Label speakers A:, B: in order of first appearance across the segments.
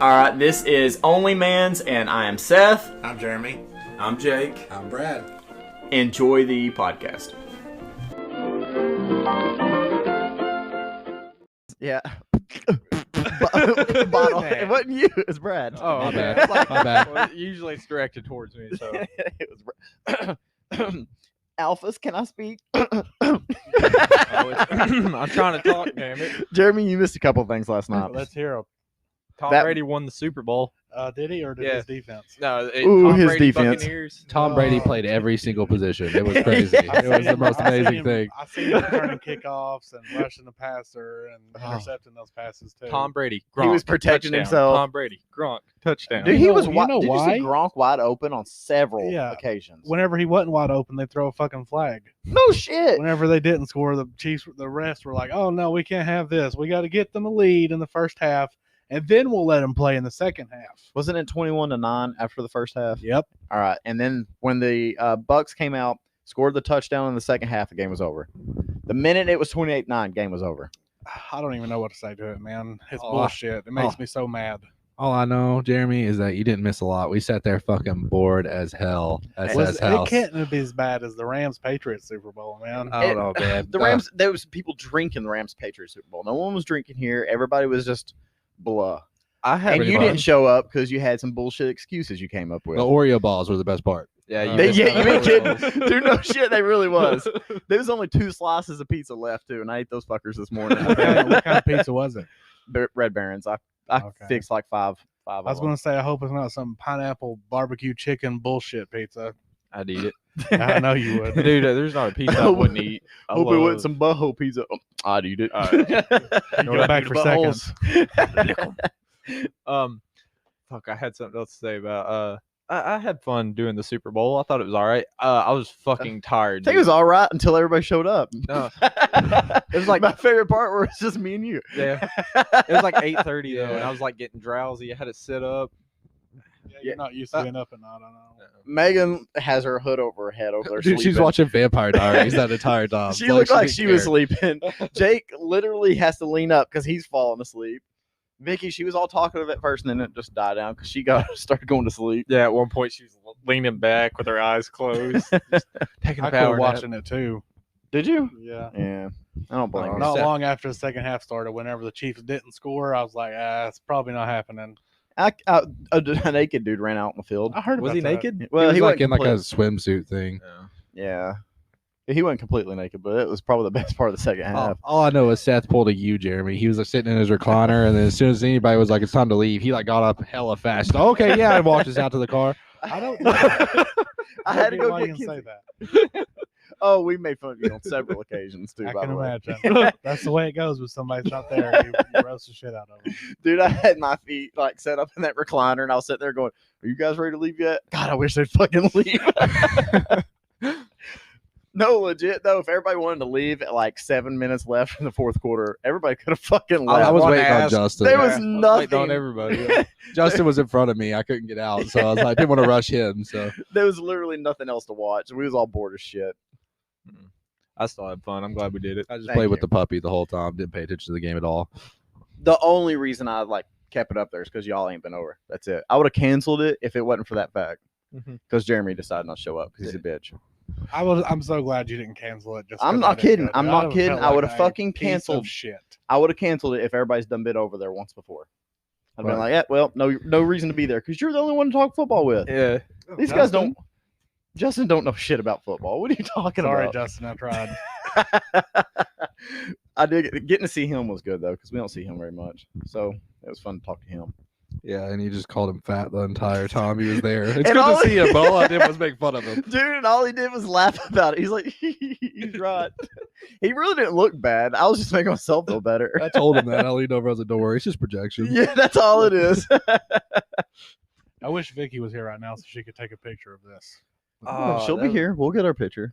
A: Alright, this is Only Mans, and I am Seth.
B: I'm Jeremy.
C: I'm Jake.
B: I'm Brad.
A: Enjoy the podcast.
D: Yeah. Bottle. It wasn't you. It was Brad.
C: Oh,
E: My
C: okay.
E: bad. My bad.
C: Well, usually it's directed towards me, so.
D: It was Brad. Alphas, can I speak?
C: I'm trying to talk, damn it.
D: Jeremy, you missed a couple things last night.
E: Let's hear him.
C: Tom
D: That-
C: Brady won the Super Bowl.
E: Did he or did
C: Yeah.
E: his defense?
C: No,
D: Ooh,
C: Tom
D: his
C: Brady
D: defense.
C: Buccaneers.
E: Tom
F: Brady
E: Oh.
F: played every single position. It was crazy.
D: Yeah.
F: It was the most
E: I seen
F: amazing
E: him-
F: thing.
E: I seen him turning kickoffs and rushing the passer and
D: Oh.
E: intercepting those passes too.
C: Tom Brady. Gronk,
D: He was protecting
C: touchdown.
D: himself.
C: Tom Brady. Gronk. Touchdown.
D: Dude,
E: You
D: he
E: know-
D: was
E: you
D: wide.
E: know
D: Did
E: why?
D: you see Gronk wide open on several
E: Yeah.
D: occasions?
E: Whenever he wasn't wide open, they throw a fucking flag.
D: No shit.
E: Whenever they didn't score, the Chiefs, the rest were like, "Oh no, we can't have this. We got to get them a lead in the first half, and then we'll let them play in the second half."
D: Wasn't it 21-9 after the first half?
E: Yep.
D: All right. And then when the Bucks came out, scored the touchdown in the second half, the game was over. The minute it was 28-9, game was over.
E: I don't even know what to say to it, man. It's
F: Oh,
E: bullshit. It makes me so mad.
F: All I know, Jeremy, is that you didn't miss a lot. We sat there fucking bored as hell at Seth's
E: It
F: house.
E: can't be as bad as the Rams Patriots Super Bowl, man.
F: I don't know, man.
D: The Rams, there was people drinking the Rams Patriots Super Bowl. No one was drinking here. Everybody was just blah.
C: I had
D: And
F: pretty
D: you
F: much.
D: didn't show up because you had some bullshit excuses you came up with.
F: The Oreo balls were the best part.
C: Yeah, you
D: They,
C: missed
D: yeah,
C: out
D: you
C: on
D: ain't
C: those.
D: kidding. Dude, no shit, they really was. There was only 2 slices of pizza left, too, and I ate those fuckers this morning.
E: What kind of pizza was it?
D: Red Barons. I
E: Okay.
D: fixed like five
E: I
D: of
E: was
D: them.
E: going to say, I hope it's not some pineapple barbecue chicken bullshit pizza.
C: I'd eat it.
E: I know you would.
C: Dude, there's not a pizza I wouldn't eat. I
D: Hope it
C: love-
D: wasn't some butthole pizza. Oh, I'd eat it.
E: You go back for seconds.
C: Fuck, I had something else to say about I had fun doing the Super Bowl. I thought it was all right. I was fucking tired.
D: I think it was all right until everybody showed up.
C: No.
D: It was like my favorite part where it's just me and you.
C: Yeah. It was like 8:30 though, and I was like getting drowsy. I had to sit up.
E: Yeah, you're not used to being up at night, I know.
D: Megan has her hood over her head over there.
F: Dude, she's
D: sleeping.
F: watching Vampire Diaries that entire time.
D: She looked like she was
F: didn't
D: sleeping. Jake literally has to lean up because he's falling asleep. Vicky, she was all talkative at first, and then it just died down because she started going to sleep.
C: Yeah, at one point she was leaning back with her eyes closed, just taking
E: I
C: a
E: quit
C: power nap.
E: watching it too.
D: Did you?
E: Yeah.
D: Yeah, I don't blame you.
E: Not
C: Seth-
E: long after the second half started, whenever the Chiefs didn't score, I was like, it's probably not happening.
D: A naked dude ran out in the field.
E: I heard
C: Was
E: about
C: he
E: that.
C: naked?
D: Well,
F: he was like
D: wasn't
F: in like a
D: complete-
F: swimsuit thing.
D: Yeah, he wasn't completely naked, but it was probably the best part of the second half.
F: All I know is Seth pulled a U, Jeremy. He was like, sitting in his recliner, and then as soon as anybody was like, "It's time to leave," he like got up hella fast. Okay, yeah, and walked us out to the car.
E: I don't know.
D: I had to go
E: why
D: get
E: you can say
D: Kinsey.
E: that.
D: Oh, we made fun of you on several occasions too.
E: I
D: by
E: can
D: the way.
E: imagine. That's the way it goes when somebody's not there. You roast the shit out of them.
D: Dude, I had my feet like set up in that recliner, and I was sitting there going, "Are you guys ready to leave yet?" God, I wish they'd fucking leave. No, legit though. If everybody wanted to leave at like 7 minutes left in the fourth quarter, everybody could have fucking left.
F: I was
C: wanna
F: waiting on
C: ask-
F: Justin.
D: There was
C: I waiting
D: nothing.
C: on everybody.
F: Justin was in front of me. I couldn't get out, so I was like, I didn't want to rush him. So
D: There was literally nothing else to watch. We was all bored as shit.
C: I still had fun. I'm glad we did it.
F: I just
D: Thank
F: played with
D: you.
F: the puppy the whole time. Didn't pay attention to the game at all.
D: The only reason I like kept it up there is because y'all ain't been over. That's it. I would have canceled it if it wasn't for that fact.
C: Mhm.
D: Because Jeremy decided not to show up because he's a bitch.
E: I'm so glad you didn't cancel it. Just
D: I'm
E: 'cause
D: not
E: I didn't
D: kidding.
E: go to
D: I'm
E: it.
D: not
E: I would've
D: kidding.
E: felt
D: I
E: like
D: would've
E: a
D: fucking
E: piece of
D: canceled.
E: shit.
D: I would have canceled it if everybody's done been over there once before. I'd been
F: Right.
D: like, yeah, well, no reason to be there because you're the only one to talk football with.
C: Yeah.
D: These guys don't. Justin don't know shit about football. What are you talking
E: Sorry,
D: about?
E: Justin. I tried.
D: I did getting to see him was good though because we don't see him very much. So it was fun to talk to him.
F: Yeah, and you just called him fat the entire time he was there. It's
D: And
F: good
D: all
F: to see him, but all I did was make fun of him.
D: Dude, and all he did was laugh about it. He's like, he's right. He really didn't look bad. I was just making myself feel better.
F: I told him that. I leaned over. I was like, "Don't worry, it's just projection."
D: Yeah, that's all it is.
E: I wish Vicky was here right now so she could take a picture of this.
D: She'll be here. We'll get our picture.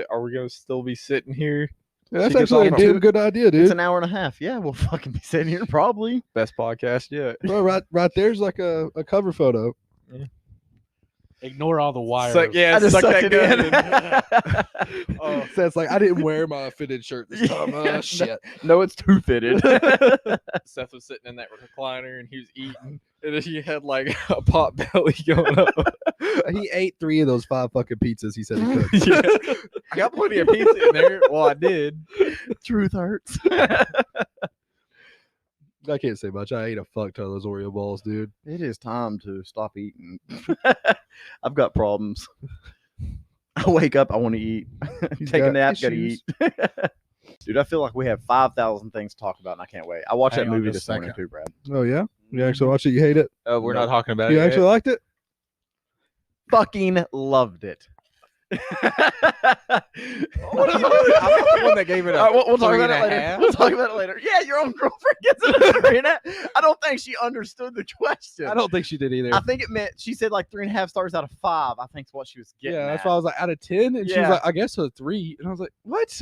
C: Are we gonna still be sitting here?
F: Yeah, that's
C: She gets
F: actually a
C: off
F: damn good idea,
D: It's
F: dude.
D: an hour and a half. Yeah, we'll fucking be sitting here probably.
C: Best podcast yet.
F: Bro, right there's like a cover photo.
E: Ignore all the wires.
C: Suck, yeah,
D: I just
C: suck
D: sucked
C: that
D: it
C: gun
D: in.
C: in. Oh,
F: So it's like I didn't wear my fitted shirt this time.
D: Yeah.
F: Shit.
D: No, it's too fitted.
C: Seth was sitting in that recliner and he was eating, and then he had like a pot belly going up.
F: He ate 3 of those 5 fucking pizzas. He said he could.
C: Yeah. I got plenty of pizza in there. Well, I did.
D: Truth hurts.
F: I can't say much. I ate a fuck ton of those Oreo balls, dude.
D: It is time to stop eating. I've got problems. I wake up, I want to eat.
F: He's
D: Take a
F: got
D: nap, gotta eat.
F: issues.
D: Dude, I feel like we have 5,000 things to talk about, and I can't wait. I watched
E: Hang
D: that
E: on
D: movie
E: just
D: this
E: a
D: morning
E: second.
D: too, Brad.
F: Oh yeah, you actually watched it? You hate it?
C: We're not talking about
F: You
C: it.
F: actually liked it?
D: Fucking loved it.
C: I'm the one that gave it a
D: All right, we'll talk about it
C: 3.5.
D: later. We'll talk about it later. Yeah, your own girlfriend gets it a 3.5. I don't think she understood the question.
F: I don't think she did either.
D: I think it meant she said like 3.5 stars out of 5. I think is what she was getting.
F: Yeah, that's
D: at.
F: why I was like out of 10, and she was
D: Yeah.
F: like, I guess a 3, and I was like, what?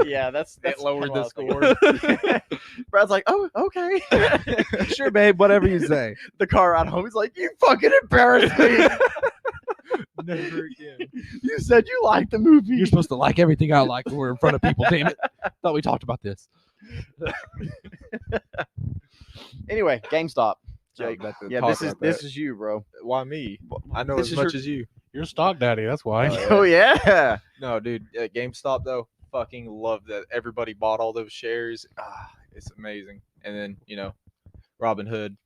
D: Yeah, that's
C: It lowered
D: kinda
C: the
D: what I was thinking. Brad's like, oh, okay.
F: Sure, babe, whatever you say.
D: The car ride home, he's like, you fucking embarrassed me.
C: Never again.
D: You said you liked the movie.
F: You're supposed to like everything I like when we're in front of people. Damn it! Thought we talked about this.
D: Anyway, GameStop. Jake.
C: About to
D: Yeah,
C: talk
D: this
C: about
D: this
C: that.
D: is you, bro.
C: Why me? I know
D: This
C: as
D: is
C: much
D: your-
C: as you.
E: You're stock daddy. That's why.
D: Oh yeah.
C: No, dude. At GameStop though, fucking love that everybody bought all those shares. It's amazing. And then Robin Hood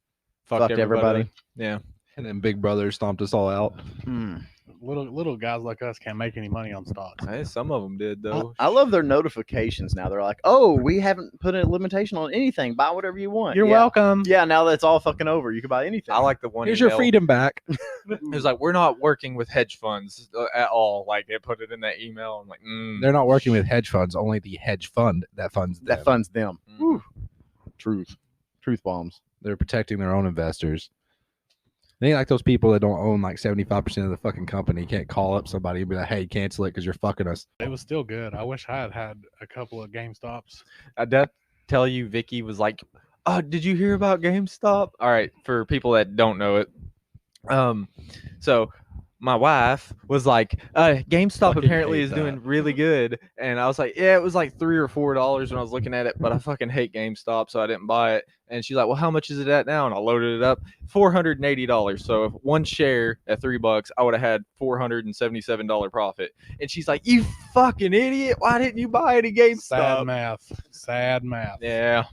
C: fucked everybody. Yeah.
F: And then Big Brother stomped us all out.
D: Hmm.
E: Little guys like us can't make any money on stocks.
C: Hey, some of them did though.
D: I love their notifications now. They're like, oh, we haven't put a limitation on anything. Buy whatever you want.
E: You're
D: Yeah.
E: welcome.
D: Yeah, now that's all fucking over. You can buy anything.
C: I like the one.
F: Here's your
C: email.
F: freedom back.
C: It was like, we're not working with hedge funds at all. Like they put it in that email. I'm like,
F: They're not working with hedge funds. Only the hedge fund that funds them.
D: That funds them.
C: Mm.
D: Whew. Truth bombs.
F: They're protecting their own investors. They ain't like those people that don't own like 75% of the fucking company. Can't call up somebody and be like, hey, cancel it because you're fucking us.
E: It was still good. I wish I had a couple of GameStops.
C: I did tell you, Vicky was like, "Oh, did you hear about GameStop?" All right, for people that don't know it, so my wife was like, "GameStop
F: Fucking
C: apparently
F: hate
C: is
F: that.
C: doing really good," and I was like, "Yeah, it was like $3 or $4 when I was looking at it, but I fucking hate GameStop, so I didn't buy it." And she's like, "Well, how much is it at now?" And I loaded it up, $480. So if one share at $3, I would have had $477 profit. And she's like, "You fucking idiot! Why didn't you buy any GameStop?"
E: Sad math. Sad math.
C: Yeah.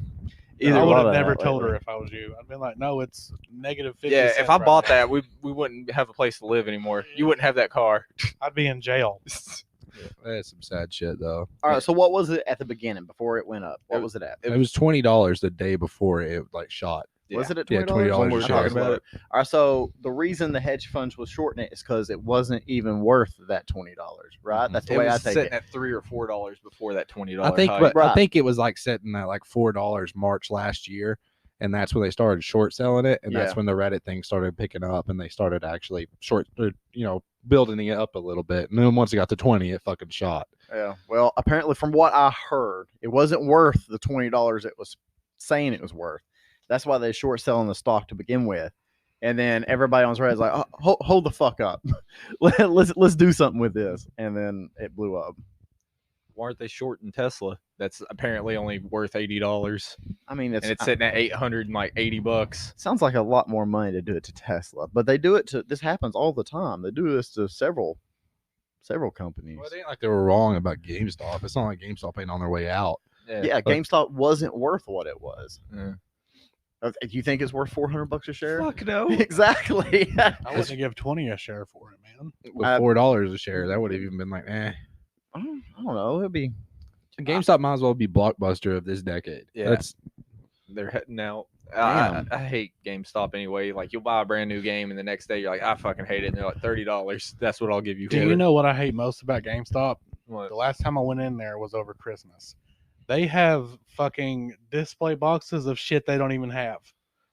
E: I
C: Either
D: a
E: would
D: lot
E: have
D: of
E: never
D: that
E: told her
D: lately.
E: if I was you. I'd been like, no, it's negative 50
C: Yeah,
E: cents
C: if I
E: right
C: bought
E: now.
C: that, we wouldn't have a place to live anymore. You wouldn't have that car.
E: I'd be in jail.
F: That's some sad shit, though.
D: All right. So what was it at the beginning before it went up? What was it at?
F: It was $20 the day before it like shot.
D: Was it at
F: Yeah,
D: $20?
F: $20
C: When we were
F: a
C: talking
F: share.
C: about it.
D: All right. So the reason the hedge funds was shorting it is because it wasn't even worth that $20, right?
F: Mhm.
D: That's the
C: It
D: way I
C: was
D: take
C: sitting
D: it.
C: at $3 or $4 before that $20
F: I think,
C: hike.
F: but I
D: Right.
F: think it was like setting at like $4 March last year, and that's when they started short selling it, and that's
D: Yeah.
F: when the Reddit thing started picking up, and they started actually building it up a little bit, and then once it got to 20, it fucking shot.
D: Yeah. Well, apparently, from what I heard, it wasn't worth the $20 it was saying it was worth. That's why they short selling the stock to begin with. And then everybody on Reddit's like, oh, hold the fuck up. let's do something with this. And then it blew up.
C: Why aren't they shorting Tesla? That's apparently only worth $80,
D: I mean,
C: and it's sitting at $880.
D: sounds like a lot more money to do it to Tesla, but they do it to. This happens all the time. They do this to several companies.
F: Well, it ain't like they were wrong about GameStop. It's not like GameStop ain't on their way out.
D: Yeah, GameStop wasn't worth what it was.
C: Yeah.
D: Do you think it's worth $400 a share?
C: Fuck no.
D: Exactly.
E: I wouldn't give 20 a share for it, man.
F: With
D: I-
F: $4 a share, that would have even been like,
D: I don't know. It'd be.
F: GameStop might as well be Blockbuster of this decade.
C: Yeah.
F: That's
C: They're heading out.
D: Damn.
C: I hate GameStop anyway. Like you'll buy a brand new game, and the next day you're like, I fucking hate it. And they're like $30. That's what I'll give you.
E: Do
C: for
E: you
C: it.
E: know what I hate most about GameStop?
C: What?
E: The last time I went in there was over Christmas. They have fucking display boxes of shit they don't even have.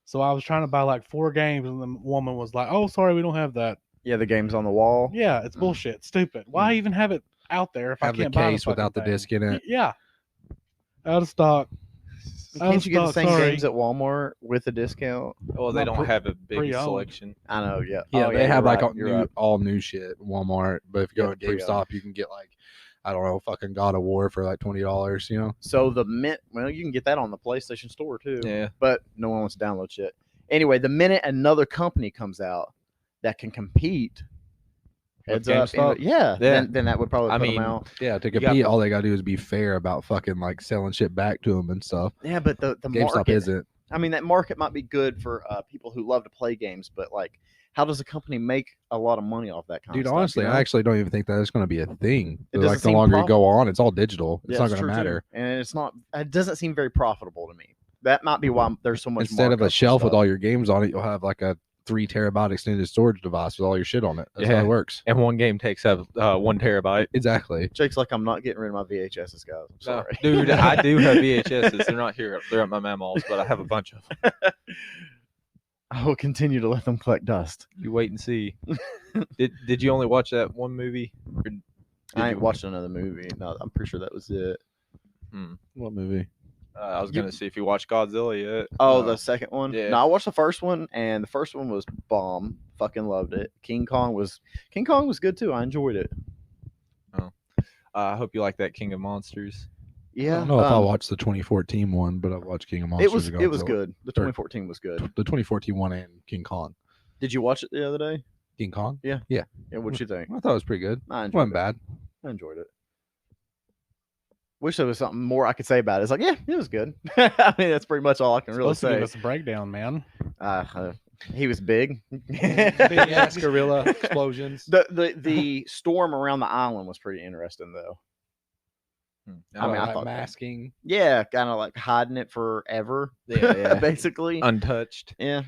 E: So I was trying to buy like 4 games, and the woman was like, "Oh, sorry, we don't have that."
D: Yeah, the game's on the wall.
E: Yeah, it's bullshit. Stupid. Why even have it out there if
F: have
E: I
F: the
E: can't buy
F: case
E: the
F: without the
E: fucking thing?
F: disc in it.
E: Yeah, out of stock. I'm
D: Can't you get the
E: stuck,
D: same
E: sorry.
D: games at Walmart with a discount?
C: Well, they
E: Not
C: don't have a big
E: pre-owned.
C: selection.
D: I know, yeah.
F: Yeah,
D: Oh,
F: they have
D: you're
F: like
D: right, you're right.
F: all new shit at Walmart. But if you
D: Yeah,
F: go to
D: the pre-owned.
F: GameStop, you can get like, I don't know, fucking God of War for like $20. You know?
D: So the mint, well, you can get that on the PlayStation Store too.
C: Yeah.
D: But no one wants to download shit. Anyway, the minute another company comes out that can compete,
F: With
D: heads up,
F: GameStop?
C: Yeah.
D: then that would probably
C: I
D: put them
C: mean,
D: out.
F: Yeah, to
C: You got
F: compete,
C: the-
F: all they gotta do is be fair about fucking like selling shit back to them and stuff.
D: Yeah, but the
F: GameStop
D: market
F: isn't.
D: I mean, that market might be good for people who love to play games, but like, how does a company make a lot of money off that kind
F: Dude,
D: of stuff?
F: honestly,
D: you know?
F: I actually don't even think that it's going to be a thing.
D: It
F: Like
D: doesn't
F: the
D: seem
F: longer you go
D: profitable.
F: on, it's all digital. It's
D: Yeah,
F: not
D: it's
F: going to
D: true, too.
F: matter.
D: And it's not. It doesn't seem very profitable to me. That might be why there's so much.
F: Instead of
D: markup
F: a
D: and
F: shelf with
D: stuff.
F: all your games on it, you'll have like a 3 terabyte extended storage device with all your shit on it. That's how
C: Yeah.
F: it works.
C: And one game takes up 1 terabyte.
F: Exactly.
D: Jake's like, I'm not getting rid of my VHSs, guys. I'm
C: No,
D: sorry,
C: dude, I do have VHSs. They're not here. They're at my mammal's, but I have a bunch of them.
D: I will continue to let them collect dust.
C: You wait and see. Did you only watch that one movie? Or did
D: I ain't
C: you-
D: watched another movie. No, I'm pretty sure that was it.
F: What movie?
C: I was gonna see if you watched Godzilla yet.
D: Oh,
C: No.
D: the second one.
C: Yeah.
D: No, I watched the first one, and the first one was bomb. Fucking loved it. King Kong was good too. I enjoyed it.
C: I hope you like that King of Monsters.
F: I
D: Yeah,
F: don't know if I watched the 2014 one, but I watched King of Monsters.
D: it was
F: Godzilla.
D: good. The
F: Or-
D: 2014 was good.
F: The 2014 one and King Kong.
D: Did you watch it the other day?
F: King Kong?
D: Yeah, what'd you think?
F: I thought it was pretty good.
D: I
F: It
D: enjoyed
F: wasn't
D: it.
F: bad.
D: I enjoyed it. Wish there was something more I could say about it. It's like, yeah, it was good. I mean, that's pretty much all I can really
E: Supposed to give
D: say.
E: us a breakdown, man.
D: He was big.
F: Big ass gorilla explosions.
D: The storm around the island was pretty interesting, though. I mean, I
F: like
D: thought that.
F: masking.
D: Yeah, kind of like hiding it forever.
C: Yeah.
D: basically.
C: Untouched.
D: Yeah,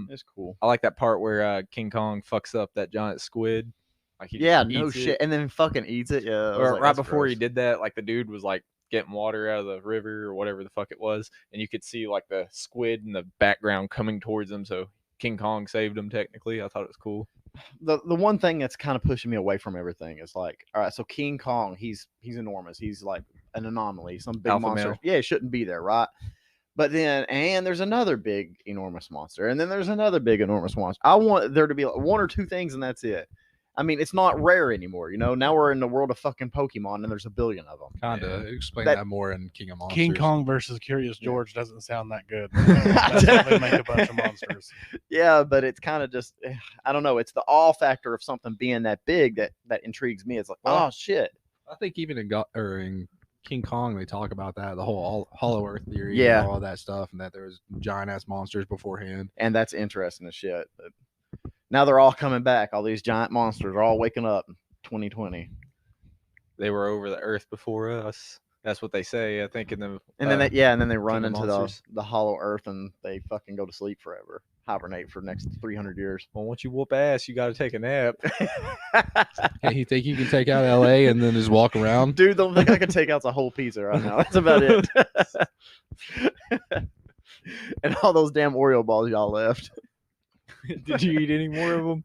D: it's cool.
C: I like that part where King Kong fucks up that giant squid. Like he
D: Yeah,
C: eats
D: no
C: it.
D: shit, and then fucking eats it. Yeah, I was
C: Or
D: like,
C: right
D: that's
C: before he
D: gross.
C: did that, like the dude was like getting water out of the river or whatever the fuck it was, and you could see like the squid in the background coming towards him. So King Kong saved him technically. I thought it was cool.
D: The one thing that's kind of pushing me away from everything is like, all right, so King Kong, he's enormous. He's like an anomaly, some big
C: Alpha
D: monster.
C: male.
D: Yeah, he shouldn't be there, right? But then, and there's another big enormous monster, and then there's another big enormous monster. I want there to be like one or two things, and that's it. I mean, it's not rare anymore, you know. Now we're in the world of fucking Pokemon, and there's a billion of them.
F: Kinda. Explain
D: That-
F: that more in King of Monsters.
E: King Kong versus Curious George doesn't sound that good.
D: I
E: That's how they make a bunch of monsters.
D: Yeah, but it's kind of just, I don't know. It's the awe factor of something being that big that intrigues me. It's like,
F: Well,
D: oh shit.
F: I think even in King Kong, they talk about that, the whole Hollow Earth theory,
D: Yeah.
F: and all that stuff, and that there was giant ass monsters beforehand.
D: And that's interesting as shit. But now they're all coming back. All these giant monsters are all waking up in 2020.
C: They were over the earth before us. That's what they say. I think in the
D: And then they run
C: King of
D: into
C: Monsters.
D: the hollow earth and they fucking go to sleep forever. Hibernate for the next 300 years.
C: well, once you whoop ass, you got to take a nap.
F: Hey, you think you can take out LA and then just walk around?
D: Dude, don't think I can take out the whole pizza right now. That's about it. And all those damn Oreo balls y'all left.
C: Did you eat any more of them?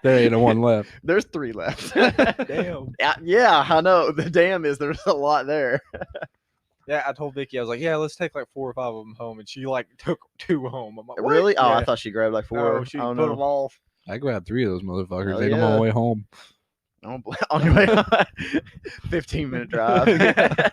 F: There ain't a one left.
D: There's 3 left.
C: Damn.
D: Yeah, I know. The damn is there's a lot there.
C: Yeah, I told Vicky, I was like, yeah, let's take like 4 or 5 of them home, and she like took 2 home. I'm like, what?
D: Really? Oh,
C: Yeah.
D: I thought she grabbed like 4.
C: No, she
D: Oh,
C: put
D: no.
C: them all.
F: I grabbed 3 of those motherfuckers.
D: Hell
F: Ate them on
D: yeah.
F: the way home.
D: On your way 15-minute drive.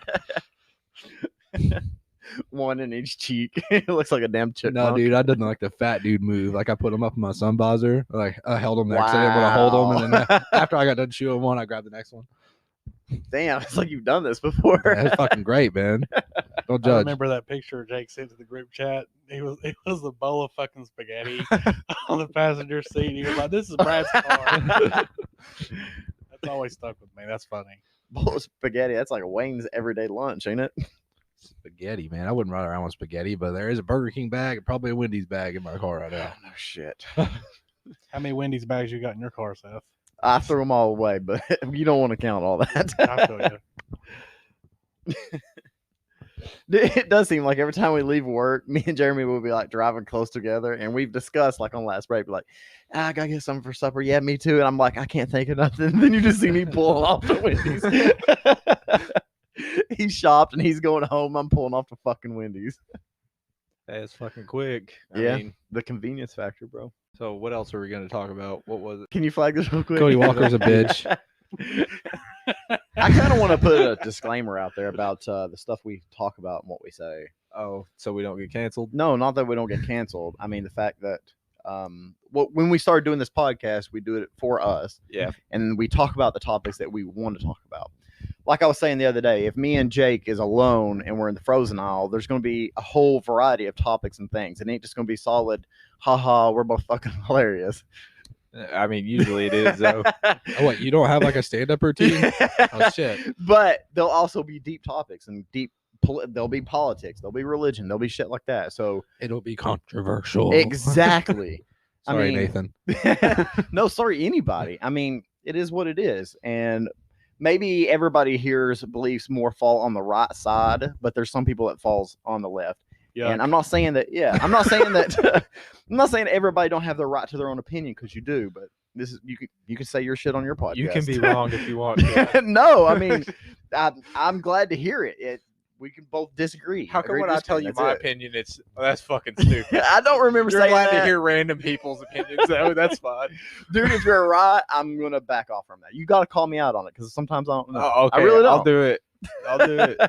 D: One in each cheek. It looks like a damn chipmunk.
F: No, dude, I did like the fat dude move. Like I put them up in my sun visor. Like I held them there because I didn't want to hold them. And then after I got done chewing one, I grabbed the next one.
D: Damn, it's like you've done this before.
F: That's fucking great, man. Don't
E: I
F: judge.
E: remember that picture Jake sent to the group chat. It was the bowl of fucking spaghetti on the passenger seat. He was like, "This is Brad's car." That's always stuck with me. That's funny.
D: Bowl of spaghetti. That's like Wayne's everyday lunch, ain't it?
F: Spaghetti, man. I wouldn't ride around with spaghetti, but there is a Burger King bag and probably a Wendy's bag in my car right now.
D: No shit.
E: How many Wendy's bags you got in your car, Seth?
D: I threw them all away, but you don't want to count all that.
E: I feel you.
D: It does seem like every time we leave work, me and Jeremy will be like driving close together, and we've discussed like on last break, like, I gotta get something for supper. Yeah, me too. And I'm like, I can't think of nothing. Then you just see me pull off the Wendy's. he shopped and he's going home. I'm pulling off the fucking Wendy's.
C: Hey, it's fucking quick.
D: Yeah.
C: I mean,
D: The convenience factor, bro.
C: so what else are we going to talk about? What was it?
D: Can you flag this real quick?
F: Cody Walker's a bitch.
D: I kind of want to put a disclaimer out there about the stuff we talk about and what we say.
C: Oh, so we don't get canceled?
D: No, not that we don't get canceled. I mean the fact that when we started doing this podcast, we do it for us.
C: Yeah.
D: And we talk about the topics that we want to talk about. Like I was saying the other day, if me and Jake is alone and we're in the frozen aisle, there's going to be a whole variety of topics and things. It ain't just going to be solid, haha, we're both fucking hilarious.
C: I mean, usually it is, though.
F: Oh, what? You don't have like a stand-up routine? Oh shit!
D: But there'll also be deep topics and there'll be politics, there'll be religion, there'll be shit like that. So
F: It'll be controversial.
D: exactly.
F: Sorry, Nathan.
D: No, sorry, anybody. I mean, it is what it is. And maybe everybody here's beliefs more fall on the right side, but there's some people that falls on the left.
E: Yeah.
D: And I'm not saying that, I'm not saying that, I'm not saying everybody don't have the right to their own opinion, because you do, but this is, you can say your shit on your podcast.
C: You can be wrong if you want to.
D: No, I mean, I'm glad to hear it. We can both disagree.
C: How come
D: Agree
C: when
D: to
C: I tell
D: disagree,
C: you
D: that's
C: my
D: it.
C: opinion, that's fucking stupid?
D: I don't remember
C: You're
D: saying
C: allowed
D: that.
C: to hear random people's opinions, though. That's fine.
D: Dude, if you're right, I'm gonna back off from that. You gotta call me out on it, because sometimes I don't know.
C: Oh, okay.
D: I really don't.
C: I'll do it. I'll do it.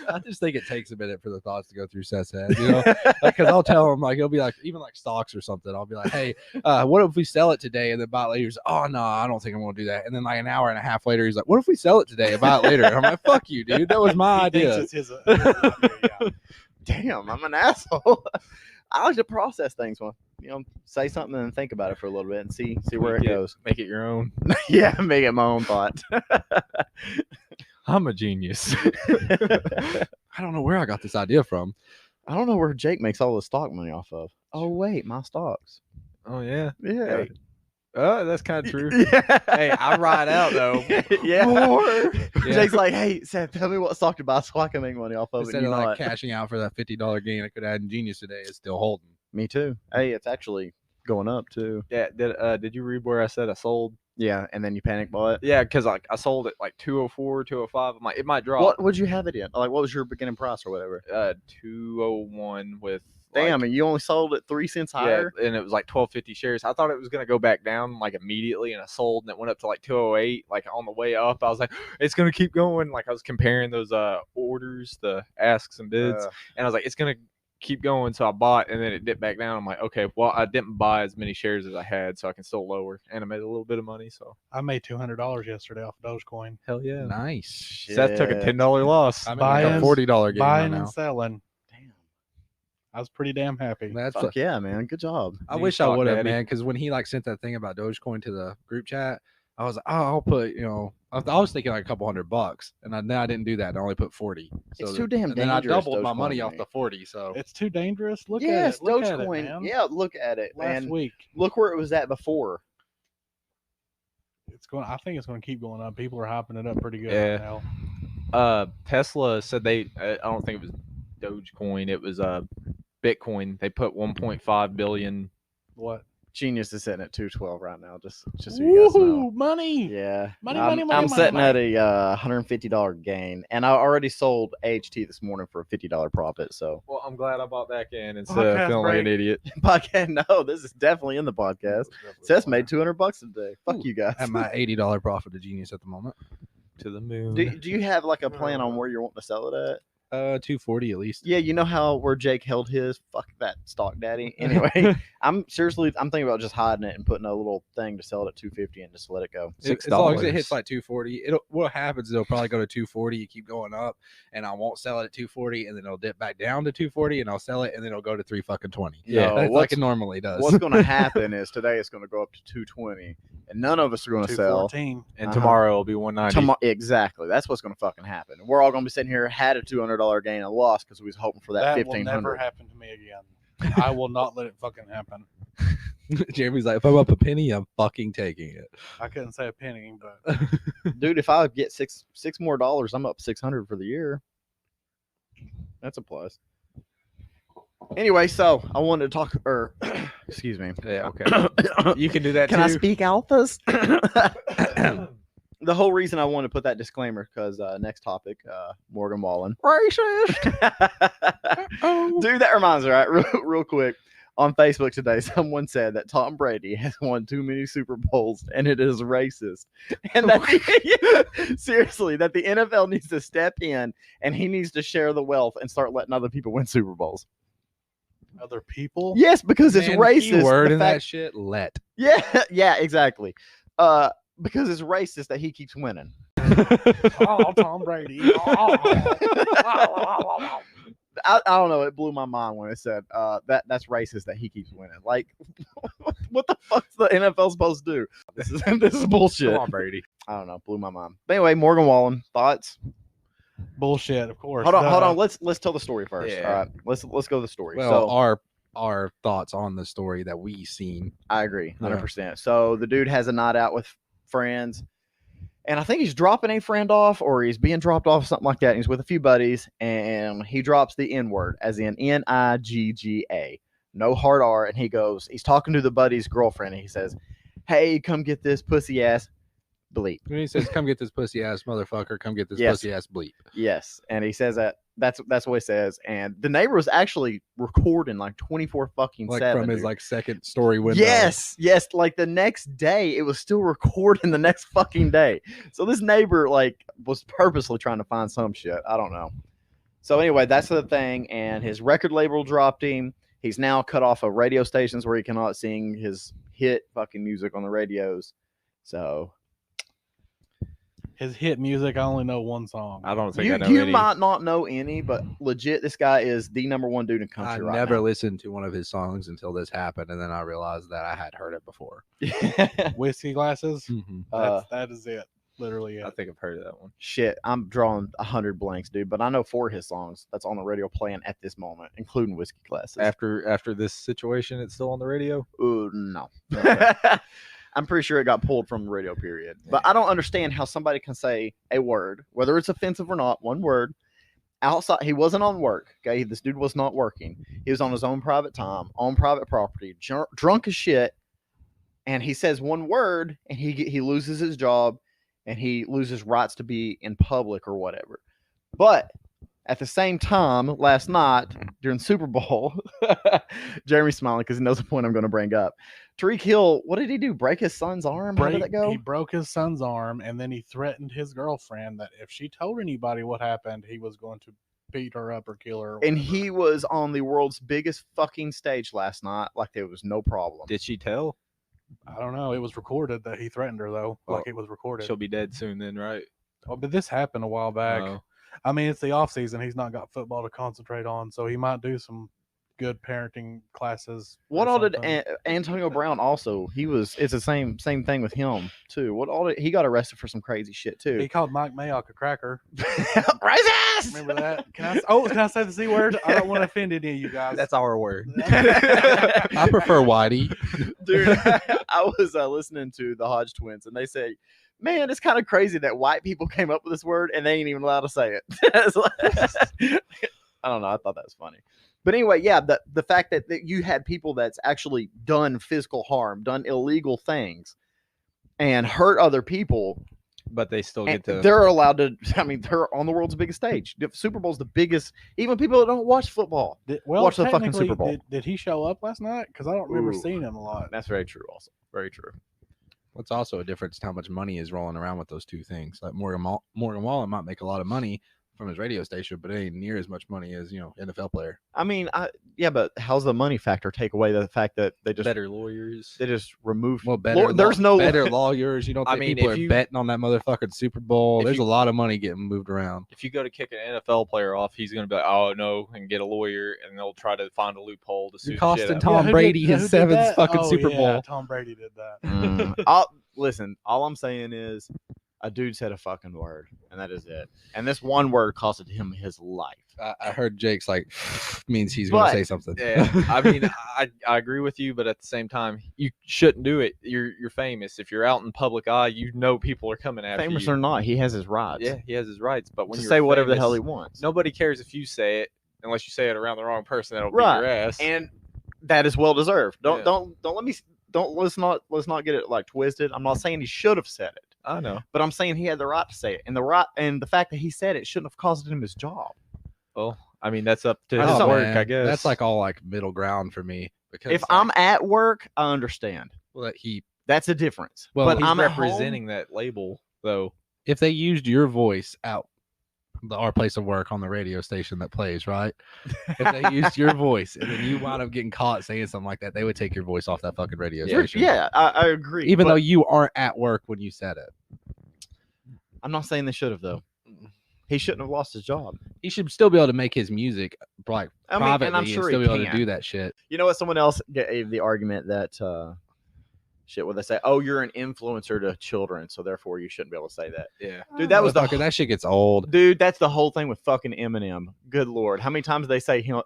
F: I just think it takes a minute for the thoughts to go through Seth's head, you know, because I'll tell him, like, he'll be like, even like stocks or something. I'll be like, hey, what if we sell it today? And then about later, he's like, oh no, I don't think I'm gonna do that. And then like an hour and a half later, he's like, what if we sell it today? About later, and I'm like, fuck you, dude, that was my
E: He thinks
F: idea.
E: it's his idea, yeah.
D: Damn, I'm an asshole. I like to process things, say something and think about it for a little bit and see where it goes.
C: Make it your own.
D: Yeah, make it my own thought.
C: I'm a genius.
F: I don't know where I got this idea from.
D: I don't know where Jake makes all his stock money off of. Oh wait, my stocks.
C: Oh yeah.
D: Yeah.
C: Hey. Oh, that's kind of true.
D: Yeah.
C: Hey, I ride out though.
D: Yeah.
C: More.
D: Jake's like, hey, Seth, tell me what stock to buy so I can make money off of it.
F: Instead
D: You
F: of
D: know
F: like
D: what?
F: cashing out for that $50 gain I could have had in Genius today, it's still holding.
D: Me too. Hey, it's actually going up too.
C: Yeah. Did you read where I said I sold?
D: Yeah, and then you panic bought.
C: Yeah, because like I sold it like 204, 205. I'm like, it might drop.
D: What would you have it in? Like, what was your beginning price or whatever?
C: 201 with.
D: Damn, and you only sold it 3 cents higher.
C: Yeah, and it was like 1250 shares. I thought it was gonna go back down like immediately, and I sold, and it went up to like 208. Like on the way up, I was like, it's gonna keep going. Like I was comparing those orders, the asks and bids, and I was like, it's gonna keep going. So I bought, and then it dipped back down. I'm like, okay, well I didn't buy as many shares as I had, so I can still lower, and I made a little bit of money. So
E: I made $200 yesterday off Dogecoin.
C: hell yeah.
F: Nice.
C: Seth took a $10 loss.
F: I'm
E: Buying-
F: a $40 gain right
E: Buying
F: now.
E: and selling.
D: Damn.
E: I was pretty damn happy.
F: That's
D: Fuck yeah, man. Good job.
F: I
C: New
F: wish I
C: stock
F: would have,
C: daddy.
F: man, because when he like sent that thing about Dogecoin to the group chat, I was like, oh, I'll put, I was thinking like a couple $100, and then I didn't do that. I only put 40. So
D: It's too damn
F: and then I
D: dangerous,
F: doubled my
D: Dogecoin
F: money
D: to
F: off
D: me.
F: the 40. So
E: It's too dangerous. Look
D: Yes,
E: at it. Look at it,
D: Dogecoin.
E: man.
D: Yeah, look at it,
E: Last
D: man.
E: week.
D: Look where it was at before.
E: I think it's going to keep going up. People are hyping it up pretty good
C: Yeah.
E: right now.
C: Tesla said I don't think it was Dogecoin, it was Bitcoin. They put 1.5 billion.
E: What?
D: Genius is sitting at 212 right now. Just so you guys know.
E: Woohoo! Money.
D: Yeah,
E: Money,
D: I'm,
E: money, money,
D: I'm
E: money,
D: sitting
E: money.
D: at a $150 gain, and I already sold AHT this morning for a $50 profit. So,
C: Well, I'm glad I bought back in instead
E: Podcast
C: of feeling like an
E: break.
C: idiot.
D: podcast. No, this is definitely in the podcast. Seth made $200 today. Fuck you guys.
F: at my $80 profit to Genius at the moment.
C: To the moon.
D: Do you have like a plan on where you're wanting to sell it at?
F: 240 at least.
D: Yeah, you know how where Jake held his. Fuck that stock daddy. Anyway, I'm thinking about just hiding it and putting a little thing to sell it at 250 and just let it go.
F: As long as it hits like 240, what happens is it'll probably go to 240. You keep going up, and I won't sell it at 240, and then it'll dip back down to 240, and I'll sell it, and then it'll go to 320.
D: Yeah,
F: That's like
D: what's-
F: it normally does.
D: What's going to happen is today it's going to go up to 220, and none of us are going to sell.
E: 214.
C: And
D: Uh-huh.
C: tomorrow it'll be 190.
D: Exactly. That's what's going to fucking happen. We're all going to be sitting here, had a $200 gain and lost because we was hoping for that,
E: That will never
D: 1500.
E: happen to me again. I will not let it fucking happen.
F: Jeremy's like, if I'm up a penny, I'm fucking taking it.
E: I couldn't say a penny, but
D: Dude, if I get six more dollars, I'm up 600 for the year. That's a plus. Anyway, so I wanted to talk, excuse me.
C: Yeah, okay. You can do that
D: Can
C: too.
D: I speak alphas? the whole reason I wanted to put that disclaimer because next topic, Morgan Wallen, racist. Dude, that reminds me, right? Real quick. On Facebook today, someone said that Tom Brady has won too many Super Bowls and it is racist. And that seriously, that the NFL needs to step in and he needs to share the wealth and start letting other people win Super Bowls.
E: Other people?
D: Yes, because it's racist.
F: Word
D: the
F: in
D: fact-
F: that shit. Let.
D: Yeah, exactly. Because it's racist that he keeps winning.
E: Oh, Tom Brady.
D: I don't know. It blew my mind when it said that's racist that he keeps winning. Like, what the fuck's the NFL supposed to do? This is bullshit.
F: Come on, Brady.
D: I don't know. Blew my mind. But anyway, Morgan Wallen, thoughts?
E: Bullshit, of course.
D: Hold on. Let's tell the story first.
F: Yeah.
D: All right. Let's go to the story.
F: Well,
D: So
F: our thoughts on the story that we seen.
D: I agree, 100%. So the dude has a night out with friends. And I think he's dropping a friend off or he's being dropped off, something like that. And he's with a few buddies and he drops the N word, as in Nigga. No hard R. And he's talking to the buddy's girlfriend and he says, "Hey, come get this pussy ass bleep."
F: When he says, "Come get this pussy ass motherfucker, come get this
D: Yes.
F: pussy ass bleep."
D: Yes. And he says that. That's what he says. And the neighbor was actually recording like 24 fucking
F: Like
D: 7.
F: from his
D: dude.
F: like second story window.
D: Yes. Like the next day, it was still recording the next fucking day. So this neighbor like was purposely trying to find some shit. I don't know. So anyway, that's the thing. And his record label dropped him. He's now cut off of radio stations where he cannot sing his hit fucking music on the radios. So
E: His hit music, I only know one song.
C: I don't think I know
D: you
C: any.
D: might not know any, but legit, this guy is the number one dude in
F: I
D: country right
F: never
D: now.
F: listened to one of his songs until this happened, and then I realized that I had heard it before.
E: Whiskey Glasses. That is it. Literally it.
C: I think I've heard of that one.
D: Shit, I'm drawing 100 blanks, dude. But I know 4 of his songs that's on the radio playing at this moment, including Whiskey Glasses.
C: After this situation, it's still on the radio.
D: Ooh, no. I'm pretty sure it got pulled from the radio period. But I don't understand how somebody can say a word, whether it's offensive or not, one word, outside. He wasn't on work, okay? This dude was not working. He was on his own private time, on private property, drunk as shit. And he says one word, and he loses his job, and he loses rights to be in public or whatever. But at the same time, last night during Super Bowl, Jeremy's smiling because he knows the point I'm going to bring up. Tariq Hill, what did he do? Break his son's arm? How did that go?
E: He broke his son's arm, and then he threatened his girlfriend that if she told anybody what happened, he was going to beat her up or kill her.
D: And he was on the world's biggest fucking stage last night like there was no problem.
C: Did she tell?
E: I don't know. It was recorded that he threatened her, though. Like it was recorded.
C: She'll be dead soon then, right?
E: Oh, but this happened a while back.
C: Oh.
E: I mean, it's the off season. He's not got football to concentrate on, so he might do some good parenting classes.
D: What
E: or
D: all did
E: something.
D: Antonio Brown also? It's the same thing with him too. What all did he got arrested for some crazy shit
E: He
D: too?
E: called Mike Mayock a cracker.
D: Racist.
E: Remember that? Can I say the C word? I don't want to offend any of you guys.
C: That's our word.
F: I prefer Whitey.
D: Dude, I was listening to the Hodge twins and they say, "Man, it's kind of crazy that white people came up with this word and they ain't even allowed to say it." It's like- I don't know. I thought that was funny. But anyway, yeah, the fact that you had people that's actually done physical harm, done illegal things, and hurt other people,
C: But they still
D: and
C: get to.
D: they're allowed to. I mean, they're on the world's biggest stage. The Super Bowl's the biggest. Even people that don't watch football. Watch the fucking
E: technically,
D: Super Bowl.
E: Did he show up last night? Because I don't remember
D: Ooh.
E: seeing him a lot.
D: That's very true. Also, very true.
F: What's also a difference is how much money is rolling around with those two things. Like Morgan Wallen might make a lot of money from his radio station, but it ain't near as much money as NFL player.
D: I mean, yeah, but how's the money factor take away the fact that they just
C: better lawyers.
D: they just removed?
F: Well, better.
D: There's no
F: better lawyers. You don't
C: I
F: think
C: mean,
F: people
C: if
F: are
C: you-
F: betting on that motherfucking Super Bowl?
C: if
F: There's
C: you-
F: a lot of money getting moved around.
C: If you go to kick an NFL player off, he's going to be like, "Oh no," and get a lawyer, and they'll try to find a loophole to sue
F: You're
C: the shit
F: costing
C: out of
F: Tom
C: him.
E: who
F: Brady
E: did-
F: his
E: who did
F: seventh
E: that?
F: fucking
E: Oh,
F: Super
E: yeah,
F: Bowl.
E: Tom Brady did that.
D: Listen, all I'm saying is a dude said a fucking word, and that is it. And this one word costed him his life.
F: I heard Jake's like means he's going
D: But-
F: to say something.
C: Yeah, I mean, I agree with you, but at the same time, you shouldn't do it. You're famous. If you're out in public eye, you know people are coming after
D: Famous
C: you.
D: or not, he has his rights.
C: Yeah, he has his rights, but when
D: to
C: you're
D: say whatever the
C: famous,
D: hell he wants.
C: nobody cares if you say it unless you say it around the wrong person. That'll
D: Right.
C: beat your ass.
D: And that is well deserved.
C: Yeah.
D: Let's not get it like twisted. I'm not saying he should have said it.
C: I know.
D: But I'm saying he had the right to say it, and the fact that he said it shouldn't have caused him his job.
C: Well, I mean, that's up to
D: I
C: his
D: don't-
C: work,
F: man,
C: I guess.
F: that's like all like middle ground for me. Because
D: If
F: like,
D: I'm at work, I understand.
F: well, that he
D: That's a difference.
F: Well,
D: but
C: he's
D: I'm
C: representing that label, though.
F: if they used your voice out our place of work on the radio station that plays, right? If they used your voice and then you wound up getting caught saying something like that, they would take your voice off that fucking radio station.
D: Yeah, I agree.
F: Even
D: but
F: though you aren't at work when you said it.
D: I'm not saying they should have though. He shouldn't have lost his job.
F: He should still be able to make his music like
D: I mean, and
F: privately
D: I'm sure
F: still
D: he
F: be able to
D: can.
F: do that shit.
D: You know what? Someone else gave the argument that shit where they say, "Oh, you're an influencer to children, so therefore you shouldn't be able to say that."
C: Yeah.
D: Dude, that was the
F: Motherfucker, that shit gets old.
D: dude. That's the whole thing with fucking Eminem. Good lord, how many times they say him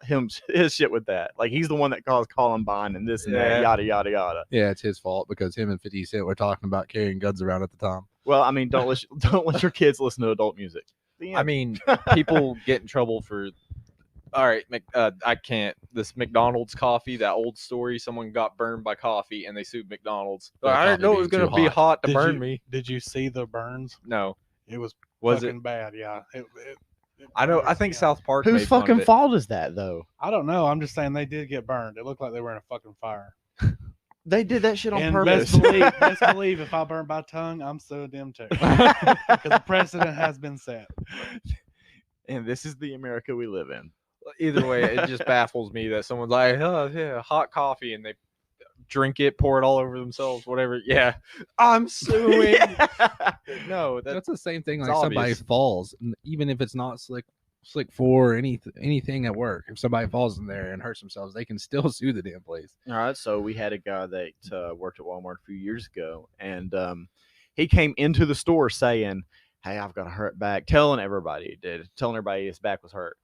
D: his shit with that? Like he's the one that caused Columbine and this and that,
C: Yeah.
D: yada yada yada.
F: Yeah, it's his fault because him and 50 Cent were talking about carrying guns around at the time.
D: Well, I mean, don't let your kids listen to adult music. The
C: I
D: end.
C: mean, people get in trouble for. All right, I can't. This McDonald's coffee, that old story. Someone got burned by coffee, and they sued McDonald's.
F: For the
C: I didn't
F: coffee
C: know it was
F: being
C: going
F: too
C: to be
F: hot.
C: hot to
E: Did
C: burn
E: you-
C: me.
E: Did you see the burns?
C: No,
E: It was
C: was
E: fucking
C: it?
E: bad. Yeah. It
C: I know.
E: burned
C: I think
E: me up.
C: South Park.
D: whose
C: made fun of
D: fucking
C: it.
D: fault is that though?
E: I don't know. I'm just saying they did get burned. It looked like they were in a fucking fire.
D: They did that shit on
E: And
D: purpose.
E: best believe if I burn by tongue, I'm suing them too. Because the precedent has been set.
D: And this is the America we live in.
C: Either way, it just baffles me that someone's like, "Oh yeah, hot coffee," and they drink it, pour it all over themselves, whatever. Yeah, I'm suing. No,
F: That's the same thing.
C: it's
F: Like somebody
C: obvious.
F: falls, even if it's not slick 4 or anything at work. If somebody falls in there and hurts themselves, they can still sue the damn place.
D: All right, so we had a guy that worked at Walmart a few years ago, and he came into the store saying, "Hey, I've got a hurt back," telling everybody his back was hurt.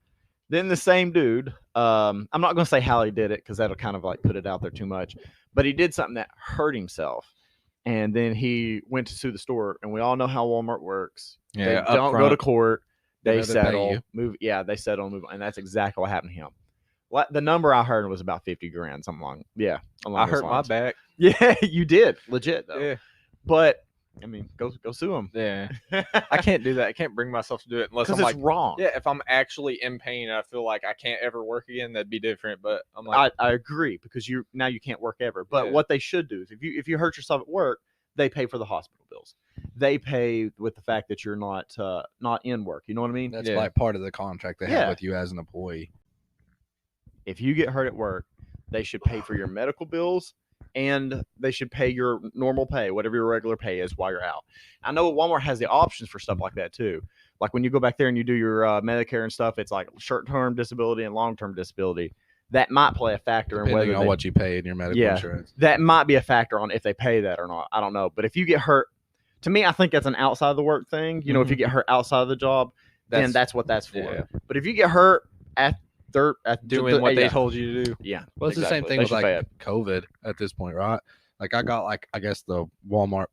D: Then the same dude, I'm not going to say how he did it because that'll kind of like put it out there too much, but he did something that hurt himself, and then he went to sue the store. And we all know how Walmart works.
C: Yeah,
D: they
C: up
D: don't go to
C: front.
D: court. They
F: Yeah, they pay
D: settle,
F: you.
D: move. Yeah, they settle, and move on. And that's exactly what happened to him. What the number I heard was about 50 grand, something along. Yeah, along
C: I
D: those
C: hurt my
D: lines.
C: back.
D: Yeah, you did, legit though.
C: Yeah,
D: But I mean, go sue him.
C: yeah. I can't do that. I can't bring myself to do it unless
D: Because
C: I'm
D: it's
C: like,
D: wrong.
C: yeah. If I'm actually in pain and I feel like I can't ever work again, that'd be different. But I'm like,
D: I agree because you can't work ever. But
C: Yeah.
D: what they should do is if you hurt yourself at work, they pay for the hospital bills. They pay with the fact that you're not in work. You know what I mean?
F: That's
C: Yeah.
F: like part of the contract they
D: Yeah.
F: have with you as an employee.
D: If you get hurt at work, they should pay for your medical bills and they should pay your normal pay, whatever your regular pay is while you're out. I know Walmart has the options for stuff like that too. Like when you go back there and you do your Medicare and stuff, it's like short-term disability and long-term disability. That might play a factor in
F: Depending
D: whether
F: on
D: they,
F: what you pay in your medical
D: Yeah.
F: insurance.
D: that might be a factor on if they pay that or not. I don't know. But if you get hurt, to me, I think that's an outside of the work thing. You know, if you get hurt outside of the job, then that's what that's for.
C: yeah.
D: But if you get hurt at
C: Doing what they
D: yeah,
C: told you to do.
D: yeah.
F: Well, it's the same
D: exactly.
F: thing
D: They
F: with
D: should
F: like
D: pay it.
F: COVID at this point, right? Like I got I guess the Walmart